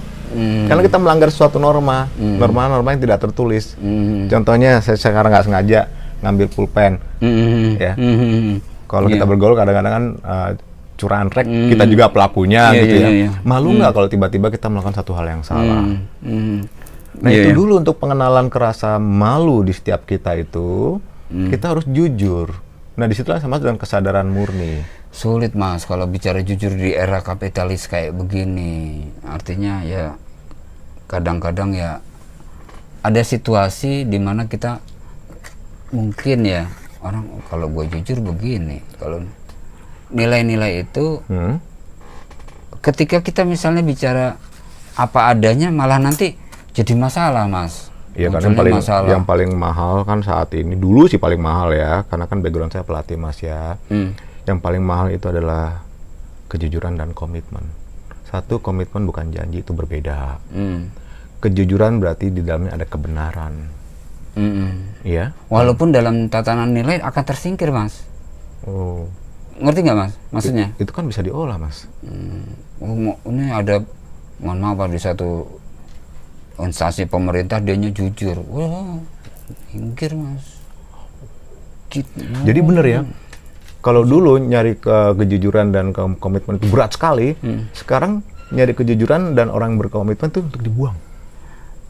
karena kita melanggar suatu norma, norma-norma yang tidak tertulis. Contohnya, saya sekarang nggak sengaja ngambil pulpen, ya. Kalau kita bergaul kadang-kadang kan curahan rek, kita juga pelakunya gitu ya. Malu nggak kalau tiba-tiba kita melakukan satu hal yang salah? Nah itu dulu untuk pengenalan ke rasa malu di setiap kita itu, kita harus jujur. Nah disitulah sama dengan kesadaran murni. Sulit Mas kalau bicara jujur di era kapitalis kayak begini. Artinya ya kadang-kadang ya ada situasi di mana kita mungkin ya orang kalau gue jujur begini, kalau nilai-nilai itu ketika kita misalnya bicara apa adanya malah nanti jadi masalah Mas. Iya kan yang paling mahal kan saat ini, dulu sih paling mahal ya, karena kan background saya pelatih Mas ya. Yang paling mahal itu adalah kejujuran dan komitmen. Satu, komitmen bukan janji, itu berbeda. Kejujuran berarti di dalamnya ada kebenaran. Iya. Walaupun dalam tatanan nilai akan tersingkir Mas. Oh. Ngerti nggak Mas? Maksudnya? Itu kan bisa diolah Mas. Oh, ini ada, mohon maaf di satu instansi pemerintah dianya jujur. Wah, singkir Mas. Gitu. Jadi bener ya. Kalau dulu nyari kejujuran dan komitmen itu berat sekali, sekarang nyari kejujuran dan orang berkomitmen itu untuk dibuang.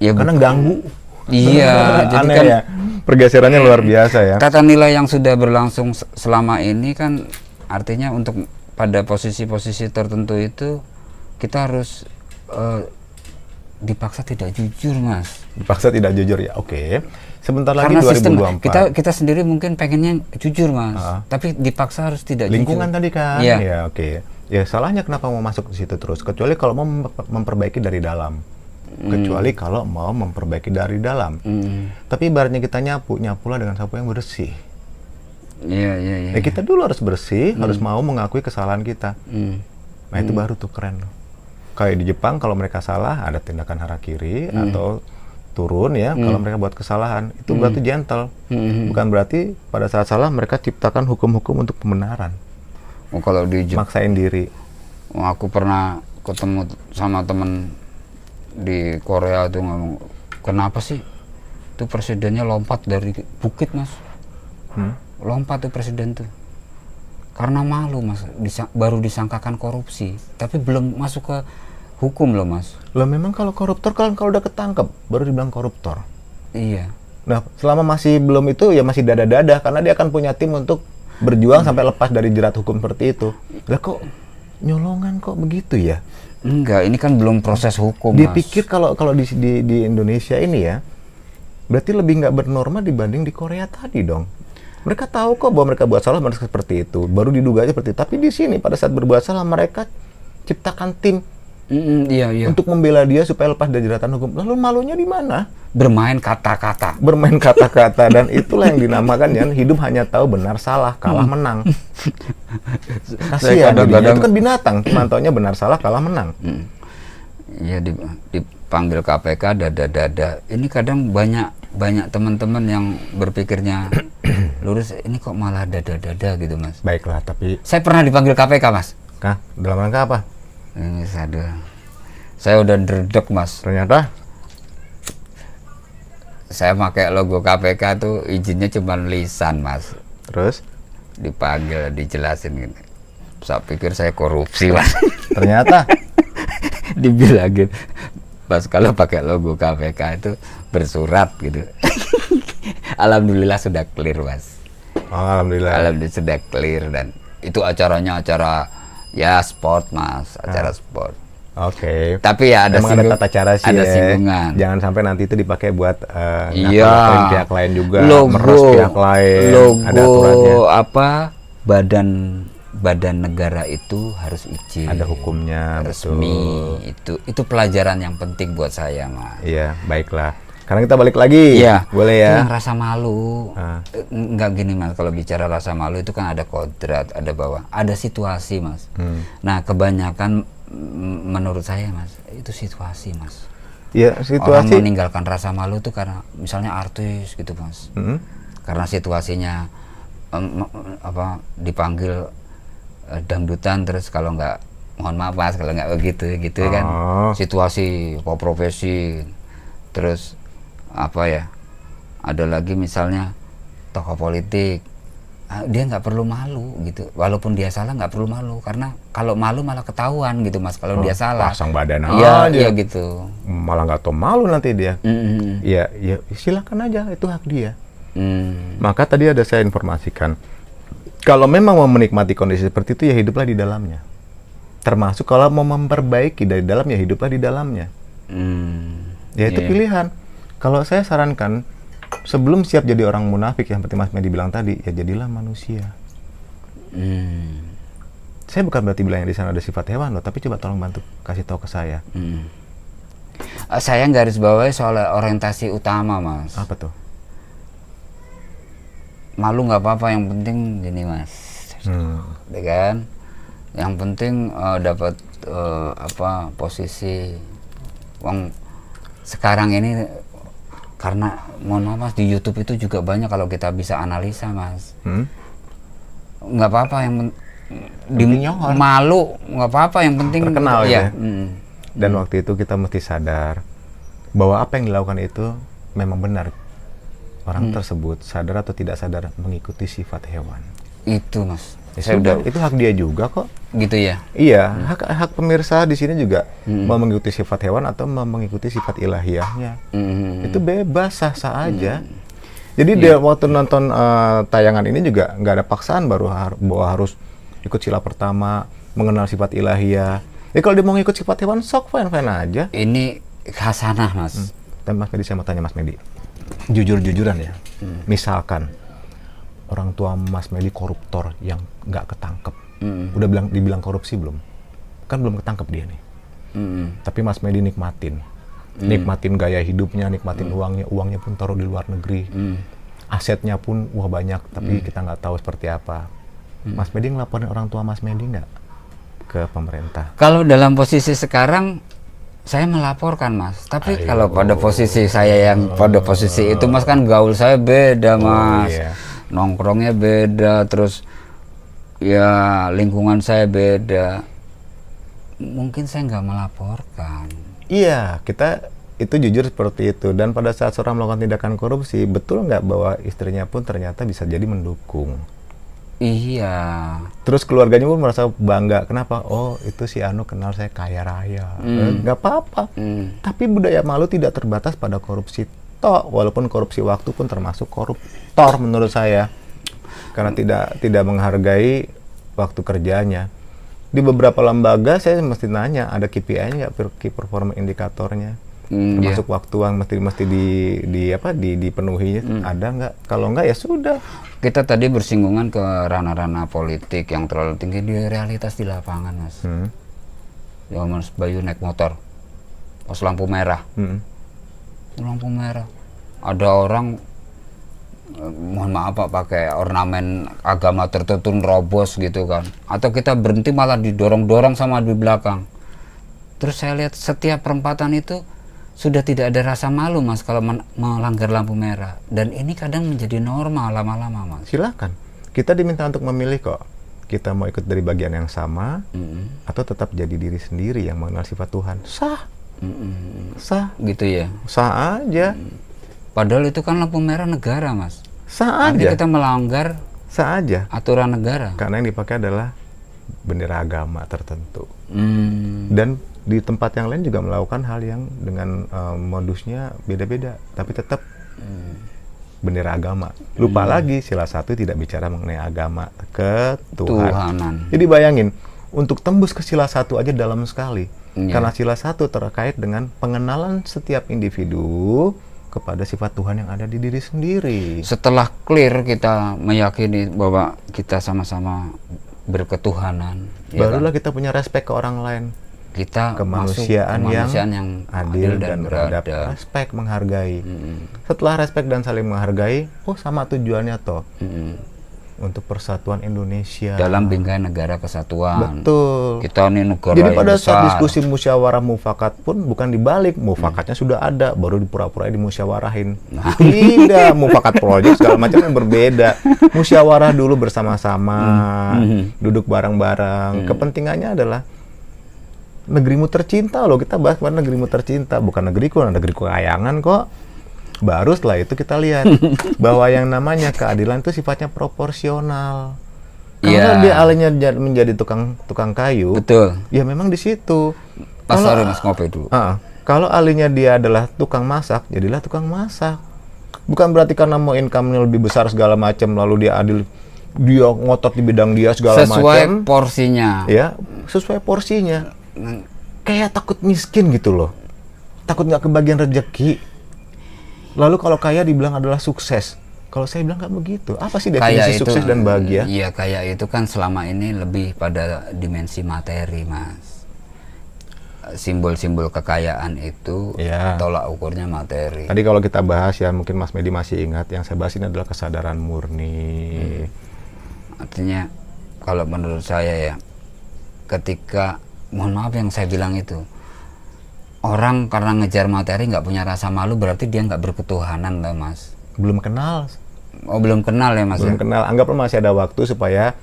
Ya, karena ganggu. Iya, jadi aneh kan ya. Pergeserannya luar biasa ya. Tata nilai yang sudah berlangsung selama ini kan artinya untuk pada posisi-posisi tertentu itu kita harus dipaksa tidak jujur Mas. Dipaksa tidak jujur ya, oke. Sebentar lagi karena 2024. Sistem, kita sendiri mungkin pengennya jujur Mas, tapi dipaksa harus tidak lingkungan jujur. Tadi kan, ya oke. Ya salahnya kenapa mau masuk ke situ terus? Kecuali kalau mau memperbaiki dari dalam. Kecuali kalau mau memperbaiki dari dalam. Tapi ibaratnya kita nyapulah dengan sapu yang bersih. Iya. Ya kita dulu harus bersih, harus mau mengakui kesalahan kita. Nah itu baru tuh keren. Kayak di Jepang kalau mereka salah ada tindakan harakiri atau turun ya kalau mereka buat kesalahan, itu berarti gentle. Bukan berarti pada saat salah mereka ciptakan hukum-hukum untuk pembenaran. Oh, kalau di maksain diri. Oh, aku pernah ketemu sama temen di Korea tuh ngomong, kenapa sih tuh presidennya lompat dari bukit Mas? Lompat tuh presiden tuh karena malu Mas, baru disangkakan korupsi tapi belum masuk ke hukum loh Mas. Loh memang kalau koruptor kalau udah ketangkep baru dibilang koruptor. Iya. Nah selama masih belum itu ya masih dada-dada karena dia akan punya tim untuk berjuang sampai lepas dari jerat hukum seperti itu. Lah kok nyolongan kok begitu ya? Enggak, ini kan belum proses hukum dia Mas. Pikir kalau di Indonesia ini ya berarti lebih nggak bernorma dibanding di Korea tadi dong. Mereka tahu kok bahwa mereka buat salah mereka seperti itu, baru diduga seperti itu. Tapi di sini pada saat berbuat salah mereka ciptakan tim iya. untuk membela dia supaya lepas dari jeratan hukum. Lalu malunya di mana? Bermain kata-kata. Bermain kata-kata dan itulah yang dinamakan ya hidup hanya tahu benar salah, kalah menang. Kasihan itu kan binatang, cuma taunya benar salah, kalah menang. Iya dipanggil KPK dada-dada. Ini kadang banyak teman-teman yang berpikirnya lurus, ini kok malah dada-dada gitu Mas. Baiklah, tapi saya pernah dipanggil KPK Mas. Kah? Dalam rangka apa? Ini saya udah dredeg Mas. Ternyata saya pakai logo KPK tuh izinnya cuma lisan Mas. Terus dipanggil, dijelasin gitu. Saya pikir saya korupsi Mas. Ternyata dibilangin Mas kalau pakai logo KPK itu bersurat gitu. Alhamdulillah sudah clear Mas. Alhamdulillah sudah clear dan itu acaranya acara ya sport Mas, acara sport. Oke. Tapi ya ada tata cara sih. Ada singgungan. Jangan sampai nanti itu dipakai buat ngata-ngatain pihak lain juga, logo, meres pihak lain. Logo ada aturannya. Apa badan negara itu harus izin. Ada hukumnya, resmi. Betul. Itu pelajaran yang penting buat saya Mas. Iya, baiklah. Sekarang kita balik lagi. Iya. Boleh ya. Yang rasa malu. Enggak gini Mas, kalau bicara rasa malu itu kan ada kodrat, ada bawah, ada situasi Mas. Nah, kebanyakan menurut saya Mas, itu situasi Mas. Ya, situasi. Orang meninggalkan rasa malu itu karena misalnya artis gitu Mas. Karena situasinya dipanggil dangdutan terus kalau nggak, mohon maaf Mas kalau nggak begitu gitu kan. Situasi profesi terus ada lagi misalnya tokoh politik, dia nggak perlu malu gitu. Walaupun dia salah nggak perlu malu, karena kalau malu malah ketahuan gitu Mas kalau dia salah. Pasang badan Iya, aja. iya gitu. Malah nggak tahu malu nanti dia. Ya silakan aja, itu hak dia. Maka tadi ada saya informasikan, kalau memang mau menikmati kondisi seperti itu ya hiduplah di dalamnya. Termasuk kalau mau memperbaiki dari dalam ya hiduplah di dalamnya. Ya itu pilihan. Kalau saya sarankan, sebelum siap jadi orang munafik yang seperti Mas Medi bilang tadi, ya jadilah manusia. Saya bukan berarti bilang di sana ada sifat hewan loh, tapi coba tolong bantu kasih tahu ke saya. Saya garis bawahi soal orientasi utama Mas. Apa tuh? Malu nggak apa-apa, yang penting gini Mas, ya kan? Yang penting dapat posisi. Wong sekarang ini, karena mohon maaf Mas, di YouTube itu juga banyak kalau kita bisa analisa Mas. Nggak apa-apa, yang malu nggak apa-apa, yang penting terkenal ya. Dan waktu itu kita mesti sadar bahwa apa yang dilakukan itu memang benar. Orang tersebut sadar atau tidak sadar mengikuti sifat hewan. Itu Mas. Ya, itu hak dia juga kok. Gitu ya. Iya, hak pemirsa di sini juga mau mengikuti sifat hewan atau mau mengikuti sifat ilahiyahnya. Itu bebas, sah-sah aja. Jadi dia waktu nonton tayangan ini juga nggak ada paksaan bahwa harus ikut sila pertama, mengenal sifat ilahiyah. Kalau dia mau ikut sifat hewan, sok fine-fine aja. Ini khasanah Mas. Dan Mas Medi, saya mau tanya Mas Medi, jujur-jujuran ya, misalkan orang tua Mas Medi koruptor yang nggak ketangkep, udah dibilang korupsi belum? Kan belum ketangkep dia nih. Tapi Mas Medi nikmatin gaya hidupnya, nikmatin uangnya pun taruh di luar negeri, asetnya pun wah banyak, tapi kita nggak tahu seperti apa. Mas Medi ngelaporin orang tua Mas Medi nggak ke pemerintah? Kalau dalam posisi sekarang, saya melaporkan Mas, tapi kalau pada posisi saya yang pada posisi itu Mas, kan gaul saya beda Mas, nongkrongnya beda, terus ya lingkungan saya beda, mungkin saya nggak melaporkan. Iya, kita itu jujur seperti itu. Dan pada saat seorang melakukan tindakan korupsi, betul nggak bahwa istrinya pun ternyata bisa jadi mendukung? Iya. Terus keluarganya pun merasa bangga. Kenapa? Oh, itu si Anu kenal saya kaya raya. Nggak apa-apa. Tapi budaya malu tidak terbatas pada korupsi toh. Walaupun korupsi waktu pun termasuk koruptor menurut saya. Karena tidak menghargai waktu kerjanya. Di beberapa lembaga saya mesti nanya, ada KPI-nya nggak, key performance indikatornya? Termasuk waktu yang mesti dipenuhi, ada nggak? Kalau nggak ya sudah. Kita tadi bersinggungan ke ranah-ranah politik yang terlalu tinggi, di realitas di lapangan Mas. Ya Mas Bayu naik motor pas lampu merah, lampu merah ada orang, mohon maaf Pak, pakai ornamen agama tertentu nerobos gitu kan, atau kita berhenti malah didorong-dorong sama di belakang. Terus saya lihat setiap perempatan itu sudah tidak ada rasa malu Mas kalau melanggar lampu merah, dan ini kadang menjadi normal lama-lama Mas. Silakan, kita diminta untuk memilih kok. Kita mau ikut dari bagian yang sama atau tetap jadi diri sendiri yang mengenal sifat Tuhan. Sah, sah gitu ya, sah aja. Padahal itu kan lampu merah negara Mas. Sah nanti aja. kita melanggar sah aja aturan negara. Karena yang dipakai adalah bendera agama tertentu. Dan di tempat yang lain juga melakukan hal yang dengan modusnya beda-beda, tapi tetap bendera agama. Lupa lagi, sila 1 tidak bicara mengenai agama, ketuhanan. Jadi bayangin, untuk tembus ke sila 1 aja dalam sekali. Karena sila 1 terkait dengan pengenalan setiap individu kepada sifat Tuhan yang ada di diri sendiri. Setelah clear kita meyakini bahwa kita sama-sama berketuhanan, barulah kita punya respek ke orang lain. Kita kemanusiaan yang adil dan beradab, respek, menghargai. Setelah respek dan saling menghargai, oh sama tujuannya toh, untuk persatuan Indonesia dalam bingkai negara kesatuan. Betul. Kita ini negara jadi pada besar. saat diskusi musyawarah mufakat pun bukan dibalik, mufakatnya sudah ada, baru dipura-pura dimusyawarahin. Tidak, mufakat proyek segala macam yang berbeda. Musyawarah dulu bersama-sama, duduk bareng-bareng. Kepentingannya adalah negerimu tercinta loh, kita bahas mana negerimu tercinta, bukan negeriku kayangan kok. Baru setelah itu kita lihat bahwa yang namanya keadilan itu sifatnya proporsional. Kalau dia alihnya menjadi tukang kayu, betul. Ya memang di situ. Sorry Mas, ngopi dulu. Kalau alihnya dia adalah tukang masak, jadilah tukang masak. Bukan berarti karena mau income-nya lebih besar segala macam, lalu dia adil, dia ngotot di bidang dia segala macam. Sesuai porsinya. Ya, sesuai porsinya. Kayak takut miskin gitu loh. Takut nggak kebagian rezeki. Lalu kalau kaya dibilang adalah sukses. Kalau saya bilang nggak begitu. Apa sih definisi sukses dan bahagia? Iya, kaya itu kan selama ini lebih pada dimensi materi, Mas. Simbol-simbol kekayaan itu tolak ukurnya materi. Tadi kalau kita bahas ya, mungkin Mas Medi masih ingat, yang saya bahas ini adalah kesadaran murni. Artinya kalau menurut saya ya, ketika, mohon maaf yang saya bilang itu, orang karena ngejar materi nggak punya rasa malu, berarti dia nggak berketuhanan lah, Mas. Belum kenal. Oh, belum kenal ya, Mas? Belum kenal. Anggaplah masih ada waktu supaya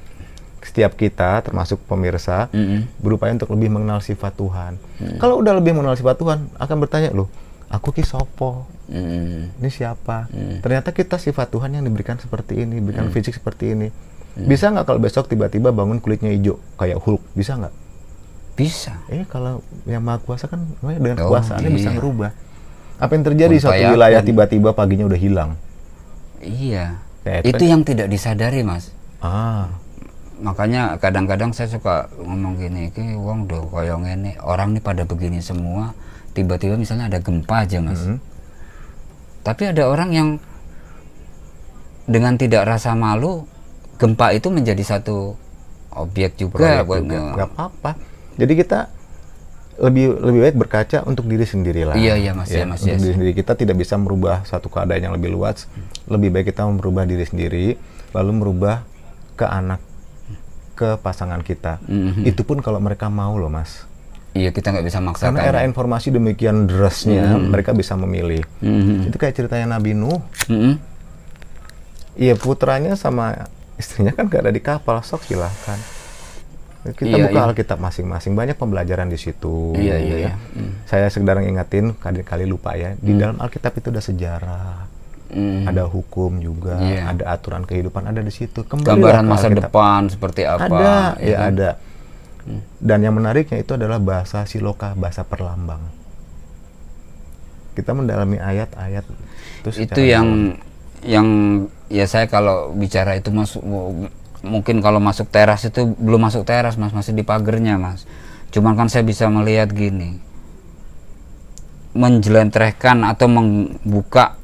setiap kita, termasuk pemirsa, berupaya untuk lebih mengenal sifat Tuhan. Kalau udah lebih mengenal sifat Tuhan, akan bertanya, loh, aku ki sopo? Ini siapa? Ternyata kita sifat Tuhan yang diberikan seperti ini, diberikan fisik seperti ini. Bisa nggak kalau besok tiba-tiba bangun kulitnya hijau, kayak Hulk? Bisa nggak? Bisa. Kalau yang Maha Kuasa kan dengan kuasaannya bisa ngerubah. Apa yang terjadi di suatu wilayah tiba-tiba paginya udah hilang? Iya. Itu yang tidak disadari, Mas. Makanya kadang-kadang saya suka ngomong gini, ki wong do koyo ngene, orang nih pada begini semua, tiba-tiba misalnya ada gempa aja, Mas. Tapi ada orang yang dengan tidak rasa malu, gempa itu menjadi satu objek juga. Nggak apa-apa. Jadi kita lebih baik berkaca untuk diri sendiri lah. Iya Mas. Untuk diri sendiri, kita tidak bisa merubah satu keadaan yang lebih luas. Lebih baik kita merubah diri sendiri, lalu merubah ke anak, ke pasangan kita. Itu pun kalau mereka mau loh, Mas. Iya, kita nggak bisa maksakan. Karena era informasi demikian derasnya, mereka bisa memilih. Itu kayak ceritanya Nabi Nuh. Iya, putranya sama istrinya kan gak ada di kapal, sok silahkan. Kita buka Alkitab masing-masing, banyak pembelajaran di situ. Iya. Saya sekedar ngingetin, kali lupa ya, di dalam Alkitab itu ada sejarah. Ada hukum juga, ada aturan kehidupan ada di situ. Gambaran masa depan seperti apa? Ada. Dan yang menariknya itu adalah bahasa siloka, bahasa perlambang. Kita mendalami ayat-ayat itu yang ya saya kalau bicara itu masuk, mungkin kalau masuk teras itu belum masuk teras, Mas, masih di pagernya, Mas. Cuman kan saya bisa melihat gini, menjelentrehkan atau membuka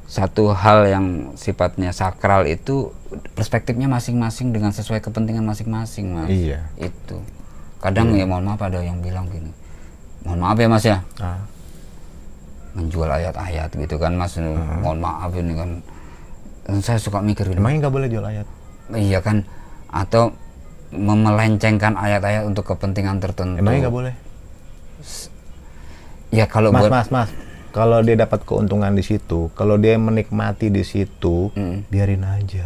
satu hal yang sifatnya sakral itu perspektifnya masing-masing dengan sesuai kepentingan masing-masing, Mas. Iya. Itu. Kadang ya mohon maaf ada yang bilang gini. Mohon maaf ya, Mas ya. Menjual ayat-ayat gitu kan, Mas. Mohon maaf ini kan. Dan saya suka mikir gitu. Emangnya nggak boleh jual ayat? Iya kan. Atau memelencengkan ayat-ayat untuk kepentingan tertentu. Emangnya nggak boleh? Ya kalau Mas. Kalau dia dapat keuntungan di situ, kalau dia menikmati di situ, biarin aja.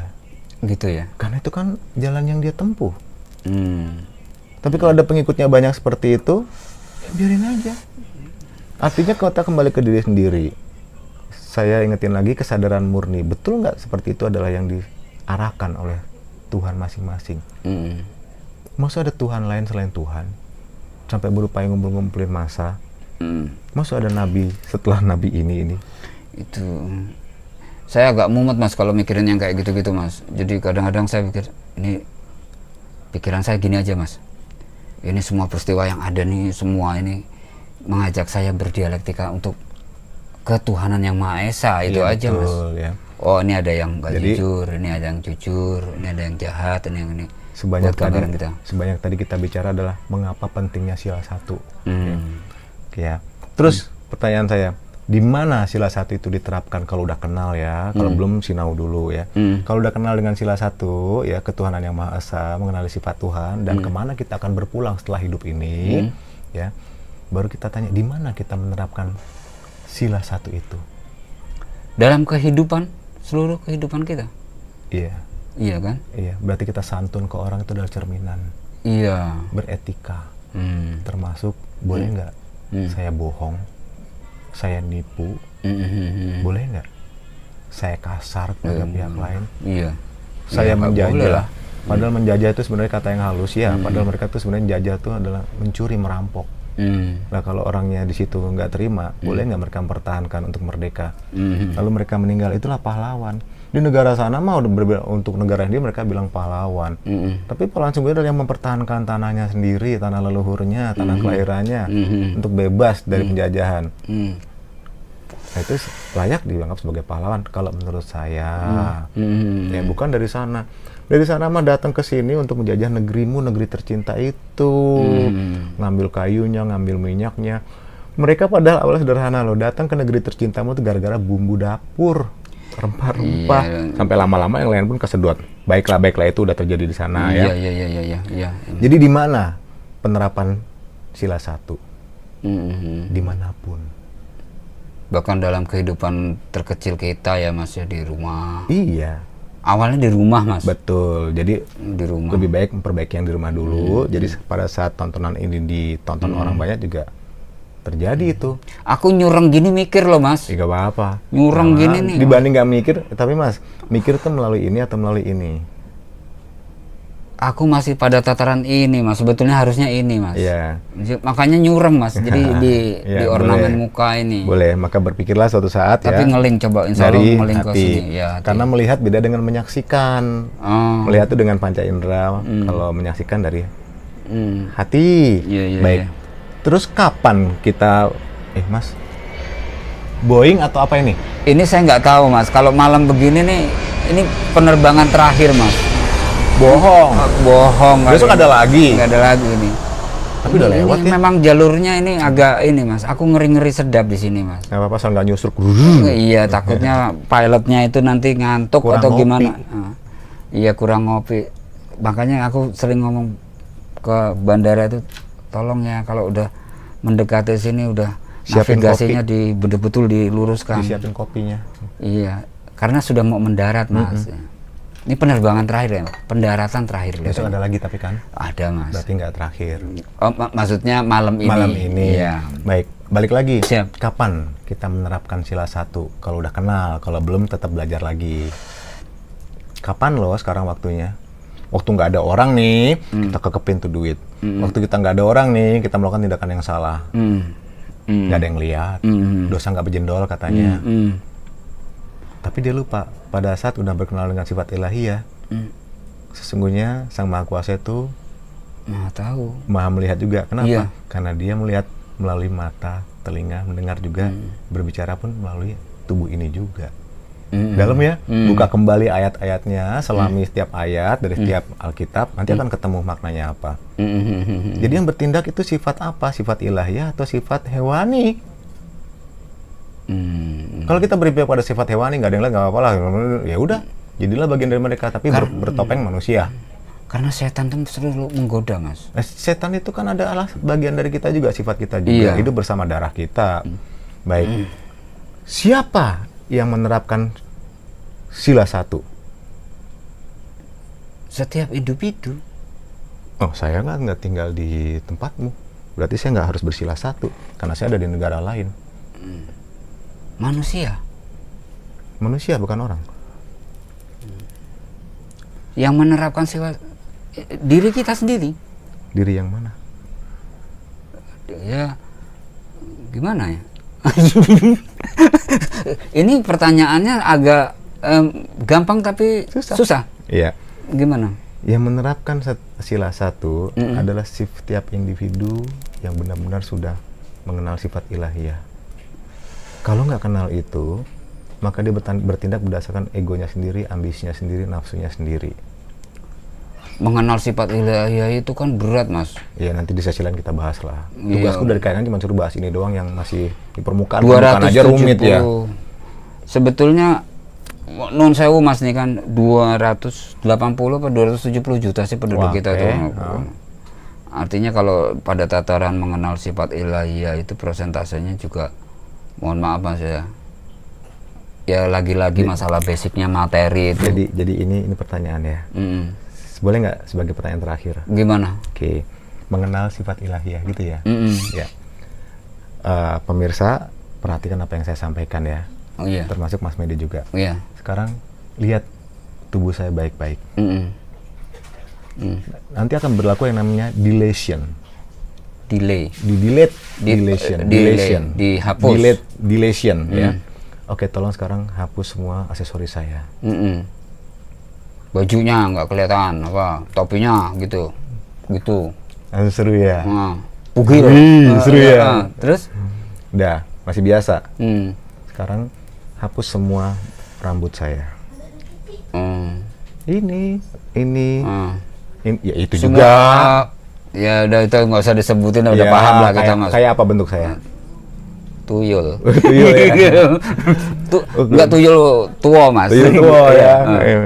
Gitu ya? Karena itu kan jalan yang dia tempuh. Tapi kalau ada pengikutnya banyak seperti itu, ya biarin aja. Artinya kita kembali ke diri sendiri. Saya ingetin lagi kesadaran murni. Betul nggak seperti itu adalah yang diarahkan oleh Tuhan masing-masing? Masa ada Tuhan lain selain Tuhan? Sampai berupaya ngumpul-ngumpulin massa. Masa ada nabi setelah nabi ini? Itu saya agak mumet, Mas, kalau mikirin yang kayak gitu-gitu, Mas. Jadi kadang-kadang saya pikir, ini pikiran saya gini aja, Mas. Ini semua peristiwa yang ada nih, semua ini mengajak saya berdialektika untuk ketuhanan yang Maha Esa. Itu aja, betul, Mas. Ya. Oh, ini ada yang gak jujur, ini ada yang jujur, ini ada yang jahat, ini yang ini. Sebanyak tadi kita bicara adalah mengapa pentingnya sila satu. Ya. Terus pertanyaan saya, di mana sila satu itu diterapkan kalau udah kenal ya? Kalau belum sinau dulu ya. Kalau udah kenal dengan sila satu ya, ketuhanan yang Maha Esa, mengenali sifat Tuhan dan kemana kita akan berpulang setelah hidup ini, ya. Baru kita tanya di mana kita menerapkan sila satu itu dalam kehidupan, seluruh kehidupan kita. Iya kan? Iya. Berarti kita santun ke orang itu adalah cerminan. Iya. Beretika. Termasuk boleh nggak? Saya bohong, saya nipu, Boleh nggak saya kasar kepada pihak lain? Iya. Saya menjajah. lah. Padahal menjajah itu sebenarnya kata yang halus ya. Padahal mereka tuh sebenarnya jajah itu adalah mencuri, merampok. Nah kalau orangnya di situ nggak terima, boleh nggak mereka mempertahankan untuk merdeka? Lalu mereka meninggal, itulah pahlawan. Di negara sana mah untuk negara ini mereka bilang pahlawan. Tapi pahlawan sebenarnya adalah yang mempertahankan tanahnya sendiri, tanah leluhurnya, tanah kelahirannya, untuk bebas dari penjajahan. Nah, itu layak dianggap sebagai pahlawan kalau menurut saya. Ya bukan dari sana. Dari sana mah datang ke sini untuk menjajah negerimu, negeri tercinta itu. Ngambil kayunya, ngambil minyaknya. Mereka padahal awalnya sederhana loh, datang ke negeri tercintamu itu gara-gara bumbu dapur, rempah-rempah. Sampai lama-lama yang lain pun kesedot. Baiklah itu udah terjadi di sana ya. Iya. Jadi di mana penerapan sila 1? Dimanapun. Bahkan dalam kehidupan terkecil kita ya Mas ya, di rumah. Iya. Awalnya di rumah Mas. Betul. Jadi di rumah. Lebih baik memperbaiki yang di rumah dulu. Jadi pada saat tontonan ini ditonton orang banyak juga terjadi itu. Aku nyureng gini mikir loh Mas. Gak apa-apa. Nyureng gini nih. Dibanding nggak mikir, tapi Mas mikir tuh melalui ini atau melalui ini? Aku masih pada tataran ini Mas. Sebetulnya harusnya ini Mas. Iya. Makanya nyureng Mas. Jadi di ornamen boleh. muka ini. Boleh. Maka berpikirlah suatu saat tapi ngeling coba insya Allah ngeling ke sini. Ya, karena melihat beda dengan menyaksikan. Melihat itu dengan panca indera. Kalau menyaksikan dari hati. Baik. Terus kapan kita Mas, Boeing atau apa ini? Ini saya nggak tahu Mas. Kalau malam begini nih, ini penerbangan terakhir Mas. Bohong. Besok ada lagi. Nggak ada lagi ini. Tapi udah lewat ya. Memang jalurnya ini agak ini Mas. Aku ngeri-ngeri sedap di sini Mas. Nggak apa-apa, asal nggak nyusruk. Iya, takutnya pilotnya itu nanti ngantuk kurang atau ngopi. Gimana? Iya, kurang ngopi. Makanya aku sering ngomong ke bandara itu, tolong ya kalau udah mendekati sini udah siapin navigasinya betul-betul diluruskan. Disiapin kopinya. Iya, karena sudah mau mendarat Mas. Ini penerbangan terakhir ya, pendaratan terakhir. Besok ada lagi tapi kan? Ada Mas. Berarti nggak terakhir. Oh, maksudnya malam ini. Malam ini. Iya. Baik, balik lagi. Siap. Kapan kita menerapkan sila 1? Kalau udah kenal, kalau belum tetap belajar lagi. Kapan loh sekarang waktunya? Waktu nggak ada orang nih, kita kekepin tuh duit. Waktu kita nggak ada orang nih, kita melakukan tindakan yang salah. Nggak ada yang lihat, dosa nggak berjendol katanya. Tapi dia lupa, pada saat udah berkenal dengan sifat ilahiyah, sesungguhnya Sang Maha Kuasa itu Maha tahu, Maha melihat juga. Kenapa? Iya. Karena dia melihat melalui mata, telinga, mendengar juga, berbicara pun melalui tubuh ini juga. Dalam ya, buka kembali ayat-ayatnya, selami setiap ayat dari setiap Alkitab, nanti akan ketemu maknanya apa. Jadi yang bertindak itu sifat apa? Sifat ilahiyah atau sifat hewani? Kalau kita berpihak pada sifat hewani, nggak ada yang lain, nggak apa-apa lah. Ya udah, jadilah bagian dari mereka, tapi bertopeng manusia. Karena setan itu selalu menggoda Mas. Setan itu kan adalah bagian dari kita juga, sifat kita juga. Hidup bersama darah kita. Baik. Siapa yang menerapkan sila 1? Setiap individu. Oh, saya nggak tinggal di tempatmu. Berarti saya nggak harus bersila 1, karena saya ada di negara lain. Manusia. Manusia bukan orang. Yang menerapkan sila diri kita sendiri. Diri yang mana? Ya, gimana ya? Ini pertanyaannya agak gampang tapi susah. Iya. Gimana? Yang menerapkan sila 1 adalah setiap individu yang benar-benar sudah mengenal sifat ilahiyah. Kalau nggak kenal itu, maka dia bertindak berdasarkan egonya sendiri, ambisinya sendiri, nafsunya sendiri. Mengenal sifat ilahiyah itu kan berat Mas. Iya, nanti di sesi lain kita bahas lah. Tugasku dari kalian cuma suruh bahas ini doang yang masih di permukaan. 270 aja rumit ya. Sebetulnya non sewu Mas nih kan 280 atau 270 juta sih penduduk kita tuh. Artinya kalau pada tataran mengenal sifat ilahiyah itu persentasenya juga, mohon maaf Mas ya lagi-lagi masalah basicnya materi itu. Jadi ini pertanyaan ya. Boleh nggak sebagai pertanyaan terakhir? Gimana? Oke. Mengenal sifat ilahiyah gitu ya. Ya. Pemirsa perhatikan apa yang saya sampaikan ya. Oh iya. Termasuk Mas Medi juga. Iya. Sekarang lihat tubuh saya baik-baik. Nanti akan berlaku yang namanya deletion. Deletion. Dihapus. Deletion ya. Oke, tolong sekarang hapus semua aksesoris saya. Bajunya nggak kelihatan, topinya gitu. Seru ya. Bugil. Seru ya. Terus? Udah, masih biasa. Sekarang hapus semua rambut saya. Ini, ya itu semua, juga. Ya udah itu nggak usah disebutin, udah paham lah kita Mas. Kayak apa bentuk saya? Tuyul. Tuyul ya. Enggak tuyul tua Mas. Tuyul tua ya.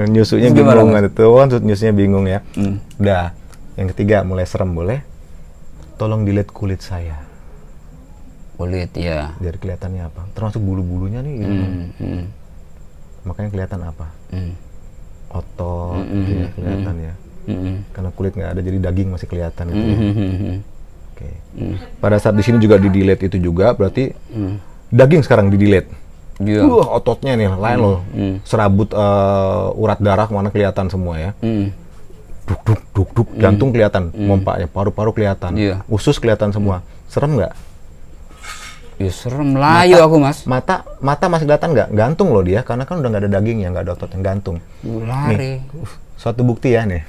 Nyusunya bingung kan itu. Nyusunya bingung ya. Udah. Yang ketiga mulai serem boleh. Tolong dilihat kulit saya. Kulit ya. Biar kelihatannya apa? Termasuk bulu-bulunya nih. Makanya kelihatan apa? Otot ya, kelihatan ya. Karena kulit nggak ada, jadi daging masih kelihatan itu. Ya. Oke. Pada saat di sini juga di delete itu juga berarti daging sekarang di delete. Ototnya nih lain loh. Serabut urat darah mana kelihatan semua ya. Duk, jantung kelihatan, mompaknya, paru-paru kelihatan, usus kelihatan semua. Serem nggak? Ya serem, layu aku Mas. Mata masih kelihatan nggak? Gantung loh dia, karena kan udah nggak ada dagingnya, nggak ada otot yang gantung. Lari. Nih, suatu bukti ya nih.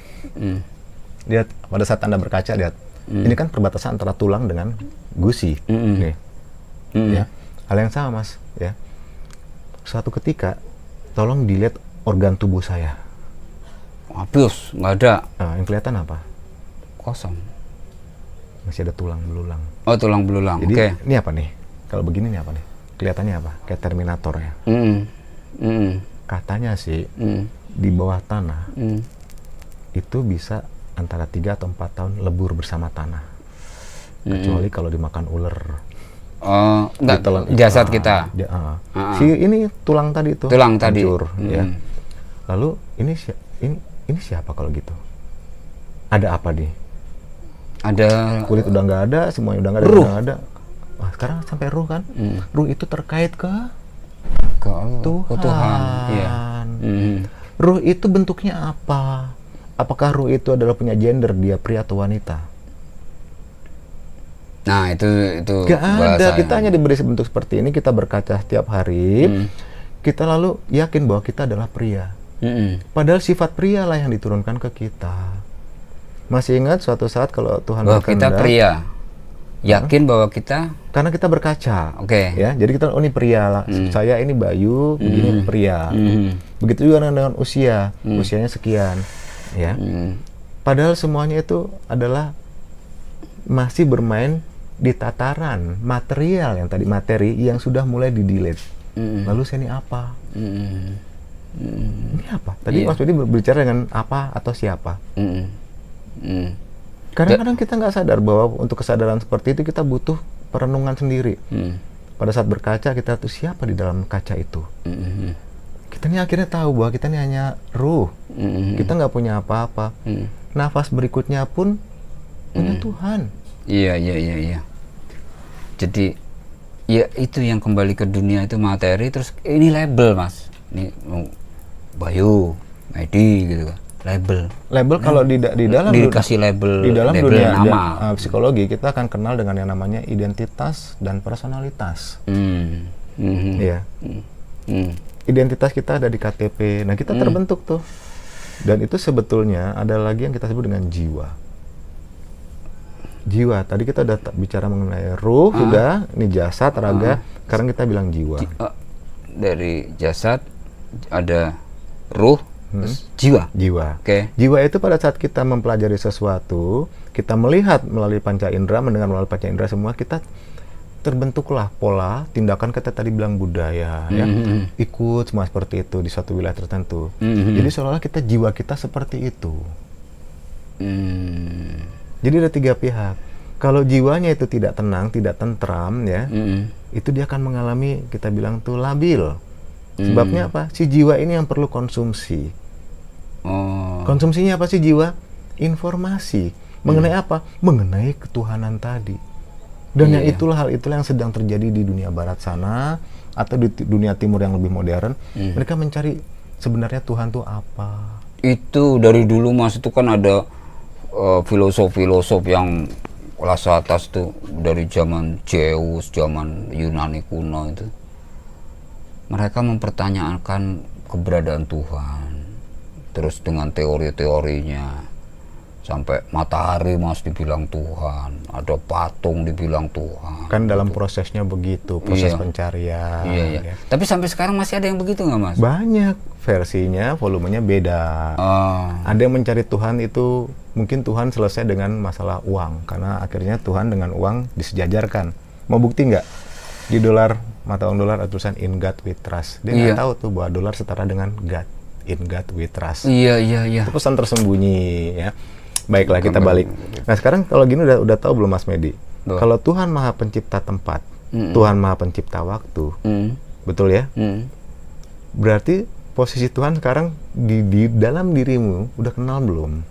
Lihat pada saat Anda berkaca, lihat. Ini kan perbatasan antara tulang dengan gusi. Nih. Ya. Hal yang sama Mas, ya. Suatu ketika tolong dilihat organ tubuh saya. Habis, nggak ada. Nah, yang kelihatan apa? Kosong. Masih ada tulang belulang. Oh, tulang belulang. Jadi, ini apa nih? Kalau begini nih apa nih? Kelihatannya apa? Kayak Terminator ya. Katanya sih di bawah tanah itu bisa antara 3 atau 4 tahun lebur bersama tanah. Kecuali kalau dimakan ular. Oh, enggak, jasad kita. Si ini tulang tadi itu. Tulang tadi. Hancur, ya. Lalu ini siapa kalau gitu? Ada apa nih? Ada kulit udah nggak ada, semuanya udah nggak ada, udah nggak ada. Wah, sekarang sampai ruh kan? Ruh itu terkait ke Tuhan. Iya. Ruh itu bentuknya apa? Apakah ruh itu adalah punya gender, dia pria atau wanita? Nah, itu gak ada. Kita hanya diberi bentuk seperti ini, kita berkaca setiap hari. Kita lalu yakin bahwa kita adalah pria. Padahal sifat pria lah yang diturunkan ke kita. Masih ingat suatu saat kalau Tuhan bahwa kita pria, yakin bahwa kita, karena kita berkaca. Ya, jadi kita ini pria lah. Saya ini Bayu, begini pria. Begitu juga dengan usia, usianya sekian. Ya, padahal semuanya itu adalah masih bermain di tataran material yang tadi, materi yang sudah mulai di-delete. Lalu saya ini apa? Ini apa? Tadi Mas Budi berbicara dengan apa atau siapa? Kadang-kadang kita nggak sadar bahwa untuk kesadaran seperti itu kita butuh perenungan sendiri. Pada saat berkaca, kita tuh siapa di dalam kaca itu? Kita nih akhirnya tahu bahwa kita ini hanya ruh. Kita nggak punya apa-apa. Nafas berikutnya pun punya Tuhan. Iya. Jadi ya itu yang kembali ke dunia itu materi, terus ini label Mas. Ini Bayu, Medi gitu kan. Label kalau di dalam dikasih label, di dalam label dunia nama. Psikologi kita akan kenal dengan yang namanya identitas dan personalitas. Iya. Identitas kita ada di KTP. Nah, kita terbentuk tuh. Dan itu sebetulnya ada lagi yang kita sebut dengan jiwa. Jiwa. Tadi kita udah bicara mengenai ruh, sudah, ini jasad, raga. Sekarang kita bilang jiwa. Dari jasad ada ruh, terus jiwa. Jiwa itu pada saat kita mempelajari sesuatu, kita melihat melalui panca indera, mendengar melalui panca indera, semua kita terbentuklah pola tindakan. Kita tadi bilang budaya, ya, ikut semua seperti itu di suatu wilayah tertentu. Jadi seolah-olah kita jiwa kita seperti itu. Jadi ada 3 pihak. Kalau jiwanya itu tidak tenang, tidak tentram, ya, itu dia akan mengalami, kita bilang tuh labil. Sebabnya apa? Si jiwa ini yang perlu konsumsi. Konsumsinya apa sih jiwa? Informasi. Mengenai apa? Mengenai ketuhanan tadi. Dan yang itulah yang sedang terjadi di dunia barat sana atau di dunia timur yang lebih modern. Mereka mencari sebenarnya Tuhan tuh apa. Itu dari dulu Mas, itu kan ada filosof-filosof yang kelas atas tuh, dari zaman Zeus, zaman Yunani kuno itu. Mereka mempertanyakan keberadaan Tuhan. Terus dengan teori-teorinya. Sampai matahari Mas dibilang Tuhan, ada patung dibilang Tuhan. Kan dalam prosesnya begitu, proses pencarian. Ya. Tapi sampai sekarang masih ada yang begitu nggak Mas? Banyak versinya, volumenya beda. Ada yang mencari Tuhan itu, mungkin Tuhan selesai dengan masalah uang. Karena akhirnya Tuhan dengan uang disejajarkan. Mau bukti nggak? Di mata uang dolar ada tulisan In God We Trust. Dia nggak tahu tuh bahwa dolar setara dengan God. In God We Trust. Iya. Itu pesan tersembunyi ya. Baiklah, kita balik. Nah sekarang kalau gini udah tahu belum Mas Medi? Kalau Tuhan Maha Pencipta tempat, Tuhan Maha Pencipta waktu, betul ya? Berarti posisi Tuhan sekarang di dalam dirimu udah kenal belum?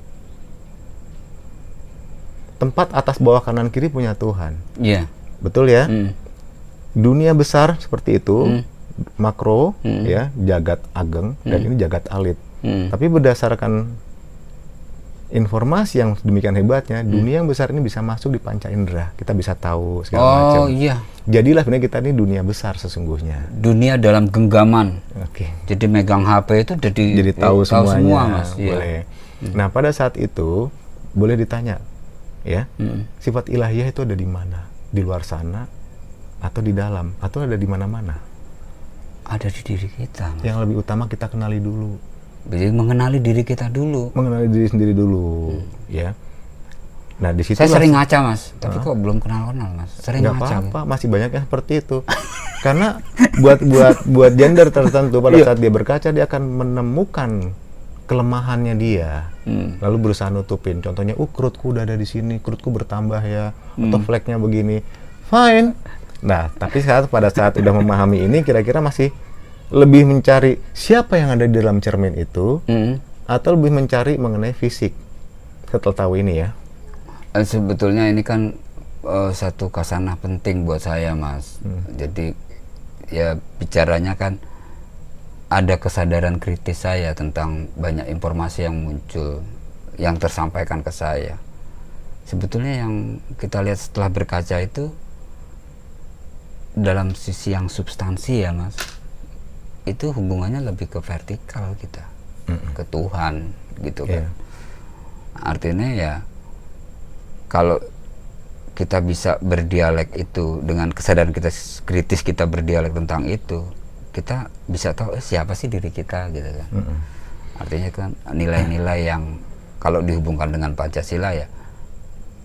Tempat atas bawah kanan kiri punya Tuhan. Iya. Betul ya? Dunia besar seperti itu, makro, ya, jagat ageng, dan ini jagat alit. Tapi berdasarkan informasi yang demikian hebatnya, dunia yang besar ini bisa masuk di panca indera. Kita bisa tahu segala macam. Iya. Jadilah sebenarnya kita ini dunia besar sesungguhnya. Dunia dalam genggaman. Oke. Jadi megang HP itu jadi tahu semuanya. Semua, Mas. Boleh. Nah, pada saat itu boleh ditanya, ya, sifat ilahiyah itu ada di mana? Di luar sana atau di dalam atau ada di mana-mana? Ada di diri kita, Mas. Yang lebih utama kita kenali dulu. Jadi mengenali diri kita dulu. Mengenali diri sendiri dulu, ya. Nah, di situ saya sering ngaca Mas, tapi kok belum kenal Mas. Sering ngaca. Nggak apa-apa, masih banyak yang seperti itu. Karena buat gender tertentu pada saat dia berkaca dia akan menemukan kelemahannya dia. Lalu berusaha nutupin. Contohnya, kerutku udah ada di sini, kerutku bertambah ya, atau fleknya begini. Fine. Nah, tapi pada saat udah memahami ini, kira-kira masih lebih mencari siapa yang ada di dalam cermin itu, atau lebih mencari mengenai fisik. Setelah tahu ini ya. Sebetulnya ini kan satu kasanah penting buat saya Mas. Jadi ya bicaranya kan ada kesadaran kritis saya tentang banyak informasi yang muncul, yang tersampaikan ke saya. Sebetulnya yang kita lihat setelah berkaca itu dalam sisi yang substansi ya Mas, itu hubungannya lebih ke vertikal kita, ke Tuhan gitu kan. Artinya ya kalau kita bisa berdialek itu dengan kesadaran kita kritis, kita berdialek tentang itu, kita bisa tahu siapa sih diri kita gitu kan. Artinya kan nilai-nilai yang kalau dihubungkan dengan Pancasila ya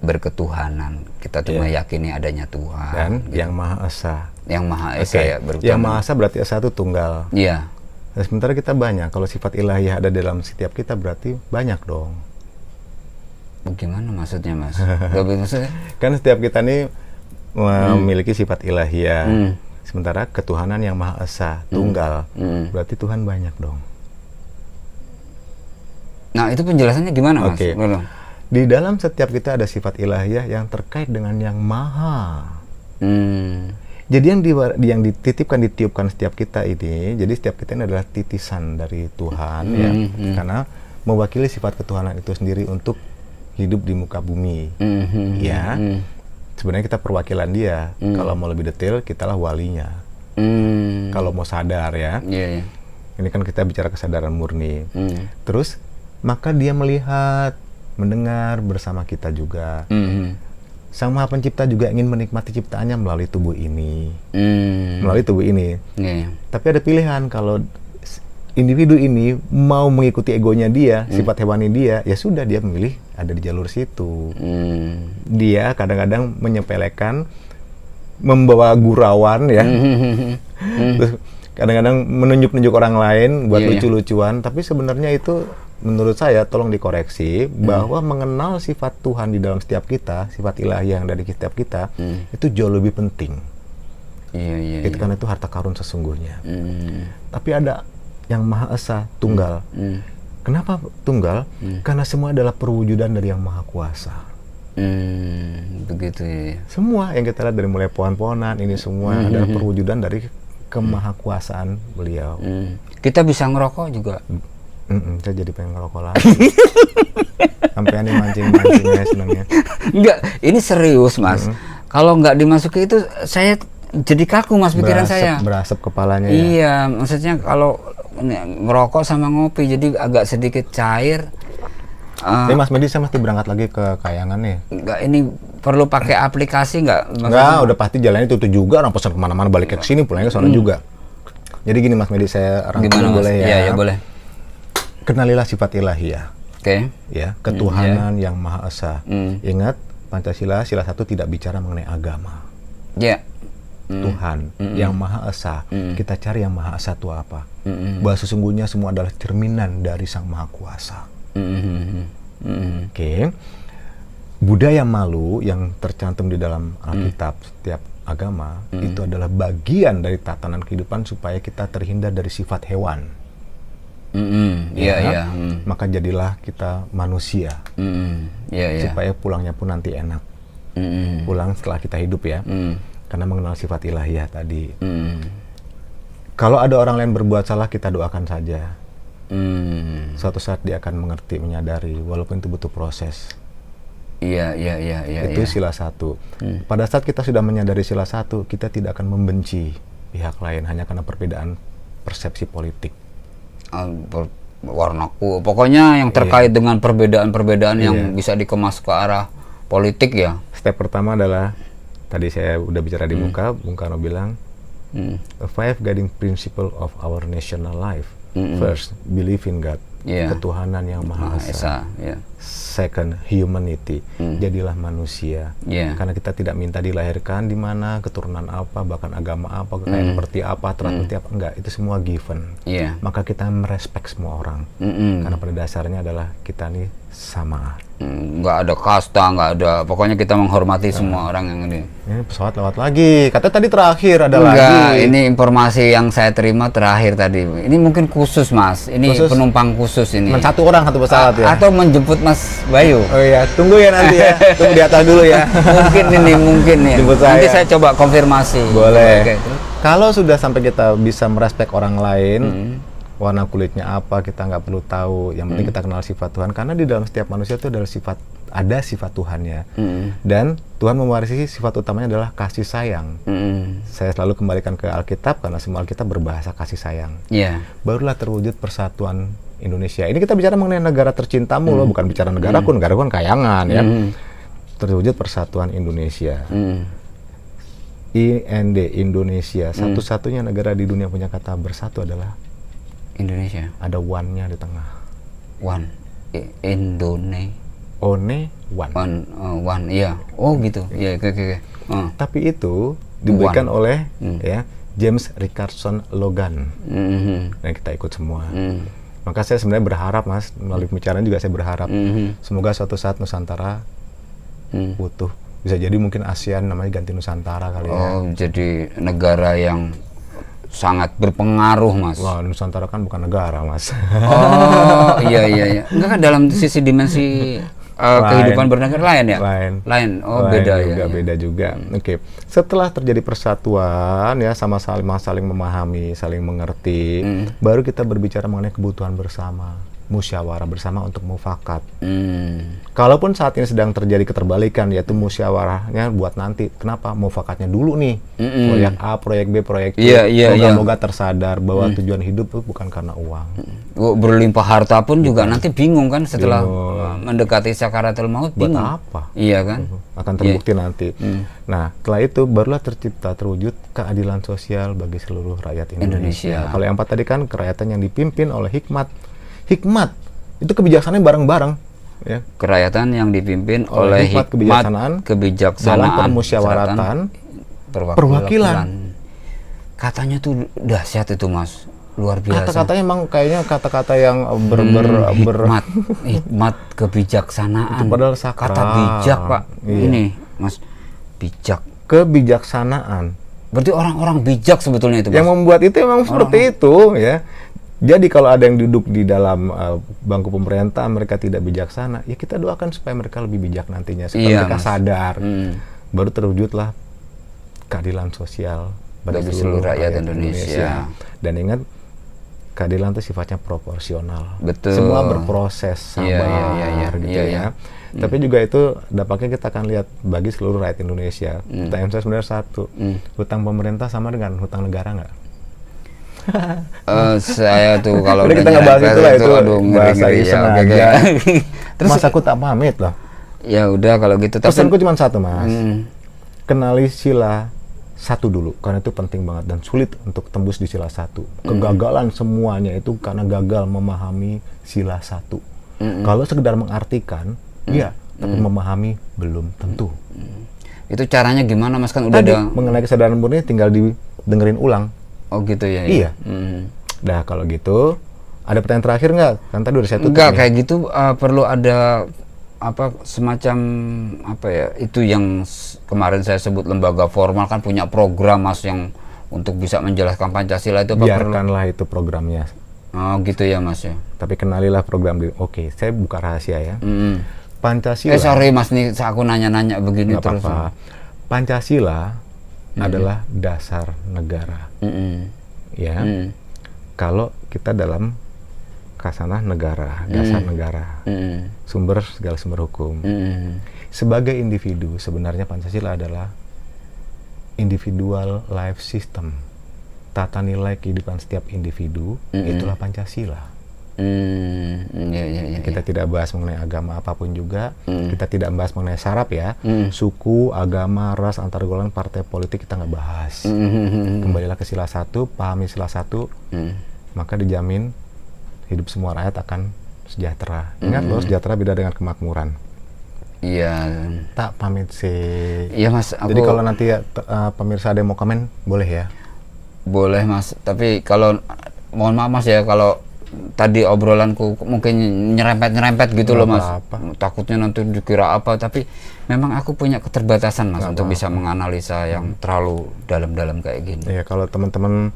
berketuhanan, kita tuh meyakini adanya Tuhan dan gitu. yang Maha Esa. Yang Maha Esa ya, yang Maha Esa berarti Esa itu tunggal. Iya. Nah, sementara kita banyak. Kalau sifat ilahiyah ada dalam setiap kita berarti banyak dong. Bagaimana maksudnya Mas? Maksudnya? Kan setiap kita nih memiliki sifat ilahiyah. Sementara ketuhanan yang Maha Esa, tunggal, berarti Tuhan banyak dong. Nah itu penjelasannya gimana Mas? Oke. Di dalam setiap kita ada sifat ilahiyah yang terkait dengan yang Maha. Jadi yang dititipkan, ditiupkan setiap kita ini, jadi setiap kita ini adalah titisan dari Tuhan, ya, karena mewakili sifat ketuhanan itu sendiri untuk hidup di muka bumi, ya. Sebenarnya kita perwakilan dia. Kalau mau lebih detail, kitalah walinya. Kalau mau sadar ya, ini kan kita bicara kesadaran murni. Terus maka dia melihat, mendengar bersama kita juga. Sang Maha Pencipta juga ingin menikmati ciptaannya melalui tubuh ini, melalui tubuh ini. Tapi ada pilihan, kalau individu ini mau mengikuti egonya dia, sifat hewani dia, ya sudah dia memilih ada di jalur situ. Dia kadang-kadang menyepelekan, membawa gurauan ya, terus kadang-kadang menunjuk-nunjuk orang lain buat lucu-lucuan, tapi sebenarnya itu menurut saya tolong dikoreksi bahwa mengenal sifat Tuhan di dalam setiap kita, sifat ilahi yang ada di setiap kita, itu jauh lebih penting. Itu kan itu harta karun sesungguhnya. Tapi ada yang Maha Esa, tunggal. Kenapa tunggal? Karena semua adalah perwujudan dari yang Maha Kuasa. Begitu ya. Semua yang kita lihat dari mulai pohon-pohonan ini semua adalah perwujudan dari kemahakuasaan beliau. Kita bisa ngerokok juga. Saya jadi pengen ngerokok lagi. Sampai ini mancing-mancingnya senangnya. Enggak, ini serius Mas. Kalau nggak dimasuki itu saya jadi kaku Mas pikiran saya. Berasap kepalanya ya. Iya, maksudnya kalau ngerokok sama ngopi jadi agak sedikit cair. Tapi Mas Medi, saya mesti berangkat lagi ke Kayangan nih. Enggak, ini perlu pakai aplikasi nggak? Enggak, udah pasti jalannya itu juga, orang pesan kemana-mana balik ke sini, pulangnya ke sana juga. Jadi gini Mas Medi, saya rangkum boleh ya? Iya, ya boleh. Kenalilah sifat ilahiyah. Oke. Ya, ketuhanan yang Maha Esa. Ingat, Pancasila sila 1 tidak bicara mengenai agama. Ya. Tuhan yang Maha Esa. Kita cari yang Maha Esa itu apa? Bahwa sesungguhnya semua adalah cerminan dari Sang Maha Kuasa. Oke. Budaya malu yang tercantum di dalam Alkitab setiap agama itu adalah bagian dari tatanan kehidupan supaya kita terhindar dari sifat hewan. Iya. Maka jadilah kita manusia. Supaya pulangnya pun nanti enak. Pulang setelah kita hidup ya. Karena mengenal sifat ilahiyah tadi. Kalau ada orang lain berbuat salah, kita doakan saja. Suatu saat dia akan mengerti, menyadari, walaupun itu butuh proses. Iya. Itu sila 1. Pada saat kita sudah menyadari sila 1, kita tidak akan membenci pihak lain hanya karena perbedaan persepsi politik. Warnaku, pokoknya yang terkait dengan perbedaan-perbedaan yang bisa dikemas ke arah politik ya. Step pertama adalah, tadi saya udah bicara di muka, Bung Karno bilang, the 5 guiding principle of our national life. First, believe in God, ketuhanan yang Maha Esa. Second, humanity, jadilah manusia. Karena kita tidak minta dilahirkan di mana, keturunan apa, bahkan agama apa, kekayaan seperti apa, teras seperti apa, enggak, itu semua given. Maka kita merespek semua orang, karena pada dasarnya adalah kita nih sama. Nggak ada kasta, nggak ada, pokoknya kita menghormati semua orang yang ini. Ini pesawat lewat lagi, katanya tadi terakhir ada Enggak, lagi. ini informasi yang saya terima terakhir tadi. Ini mungkin khusus Mas, ini khusus? Penumpang khusus ini. Satu orang satu pesawat ya? Atau menjemput Mas Bayu. Oh iya, tunggu ya nanti ya, tunggu di atas dulu ya. mungkin ya. Nanti saya coba konfirmasi. Boleh. Oke. Kalau sudah sampai kita bisa merespek orang lain, warna kulitnya apa kita nggak perlu tahu, yang penting kita kenal sifat Tuhan, karena di dalam setiap manusia itu ada sifat Tuhannya, dan Tuhan mewarisi sifat utamanya adalah kasih sayang. Saya selalu kembalikan ke Alkitab karena semua Alkitab berbahasa kasih sayang. Barulah terwujud persatuan Indonesia. Ini kita bicara mengenai negara tercintamu loh, bukan bicara negaraku kan Kayangan ya. Terwujud persatuan Indonesia. IND, Indonesia, satu-satunya negara di dunia punya kata bersatu adalah Indonesia. Ada one-nya di tengah. One. Indonesia. One, one. One, iya. Oh gitu. Iya, oke. Tapi itu diberikan oleh ya James Richardson Logan. Dan kita ikut semua. Maka saya sebenarnya berharap Mas, melalui pembicaraan juga saya berharap semoga suatu saat Nusantara utuh. Bisa jadi mungkin ASEAN namanya ganti Nusantara kali ya. Oh, jadi negara yang sangat berpengaruh Mas. Wah, Nusantara kan bukan negara Mas. Oh iya. Enggak kan dalam sisi dimensi kehidupan bernegara lain ya? Lain. Oh, beda ya. Beda juga. Oke. Setelah terjadi persatuan ya, sama saling memahami, saling mengerti, baru kita berbicara mengenai kebutuhan bersama, musyawarah bersama untuk mufakat. Kalaupun saat ini sedang terjadi keterbalikan, yaitu musyawarahnya buat nanti. Kenapa? Mufakatnya dulu nih. Proyek A, proyek B, proyek C. Moga-moga tersadar bahwa tujuan hidup itu bukan karena uang. Berlimpah harta pun juga nanti bingung kan setelah mendekati sakaratul maut, bingung. Buat apa? Iya kan? Akan terbukti nanti. Nah, setelah itu barulah terwujud keadilan sosial bagi seluruh rakyat Indonesia. Kalau yang 4 tadi kan kerakyatan yang dipimpin oleh hikmat itu kebijaksanaan bareng-bareng ya. Kerakyatan yang dipimpin oleh hikmat, kebijaksanaan dalam permusyawaratan, perwakilan. Katanya tuh dahsyat itu Mas, luar biasa. Kata-katanya emang kayaknya kata-kata yang hikmat kebijaksanaan. Itu padahal sakral. Kata bijak Pak. Ini Mas, bijak. Kebijaksanaan. Berarti orang-orang bijak sebetulnya itu Mas. Yang membuat itu emang seperti itu ya. Jadi kalau ada yang duduk di dalam bangku pemerintah, mereka tidak bijaksana, ya kita doakan supaya mereka lebih bijak nantinya, supaya mereka sadar. Baru terwujudlah keadilan sosial bagi seluruh rakyat Indonesia. Dan ingat, keadilan itu sifatnya proporsional. Betul. Semua berproses sabar, gitu ya. Tapi juga itu dampaknya kita akan lihat bagi seluruh rakyat Indonesia. Pertanyaan saya sebenarnya satu, hutang pemerintah sama dengan hutang negara nggak? Saya tuh kalau kita nggak bahas itu lah, itu bahasa iseng aja. Terus Mas, aku tak pamit loh. Ya udah kalau gitu. Pesanku cuma satu, Mas. Kenali sila 1 dulu, karena itu penting banget dan sulit untuk tembus di sila 1. Kegagalan semuanya itu karena gagal memahami sila 1. Kalau sekedar mengartikan, iya, tapi memahami belum tentu. Itu caranya gimana, Mas? Kan udah Tadi, ada mengenai kesadaran murni tinggal didengerin ulang. Oh gitu ya? Iya. Nah kalau gitu, ada pertanyaan terakhir nggak? Kan tadi udah saya tutup. Enggak, kayak gitu perlu ada apa semacam apa ya? Itu yang kemarin saya sebut lembaga formal kan punya program, Mas, yang untuk bisa menjelaskan Pancasila itu apa biarkanlah itu programnya. Oh gitu ya, Mas ya. Tapi kenalilah program di. Oke, saya buka rahasia ya. Pancasila. Sorry Mas, nih aku nanya-nanya begini Nggak terus. apa-apa. Pancasila adalah dasar negara. Ya. Kalau kita dalam kasanah negara, dasar negara, sumber segala sumber hukum. Sebagai individu, sebenarnya Pancasila adalah individual life system. Tata nilai kehidupan setiap individu, itulah Pancasila. Kita tidak bahas mengenai agama apapun juga, kita tidak bahas mengenai saraf ya, suku, agama, ras, antar golongan, partai politik kita nggak bahas. Kembalilah ke sila 1, pahami sila 1, maka dijamin hidup semua rakyat akan sejahtera. Ingat loh, sejahtera beda dengan kemakmuran. Iya. Tak pamit sih. Iya Mas. Jadi kalau nanti pemirsa ada yang mau komen, boleh ya? Boleh Mas. Tapi kalau mohon maaf Mas ya, kalau tadi obrolanku mungkin nyerempet gitu loh Mas. Takutnya nanti dikira apa, tapi memang aku punya keterbatasan Mas untuk bisa menganalisa yang terlalu dalam-dalam kayak gini. Iya, kalau teman-teman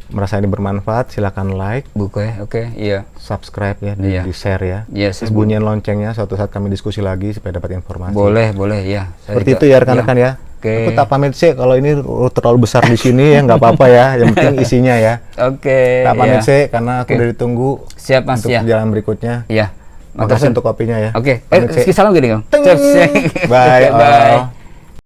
merasa ini bermanfaat, silakan like, Oke, iya. subscribe ya, di share ya. Yes, terus bunyiin loncengnya, suatu saat kami diskusi lagi supaya dapat informasi. Boleh ya. Seperti itu ya rekan-rekan ya. Aku tak pamit sih kalau ini terlalu besar di sini ya, nggak apa-apa ya. Yang penting isinya ya. Oke. Tak pamit sih karena aku udah ditunggu. Siap Mas untuk perjalanan berikutnya. Iya. Makasih untuk kopinya ya. Oke. Salam gini Kang. Bye.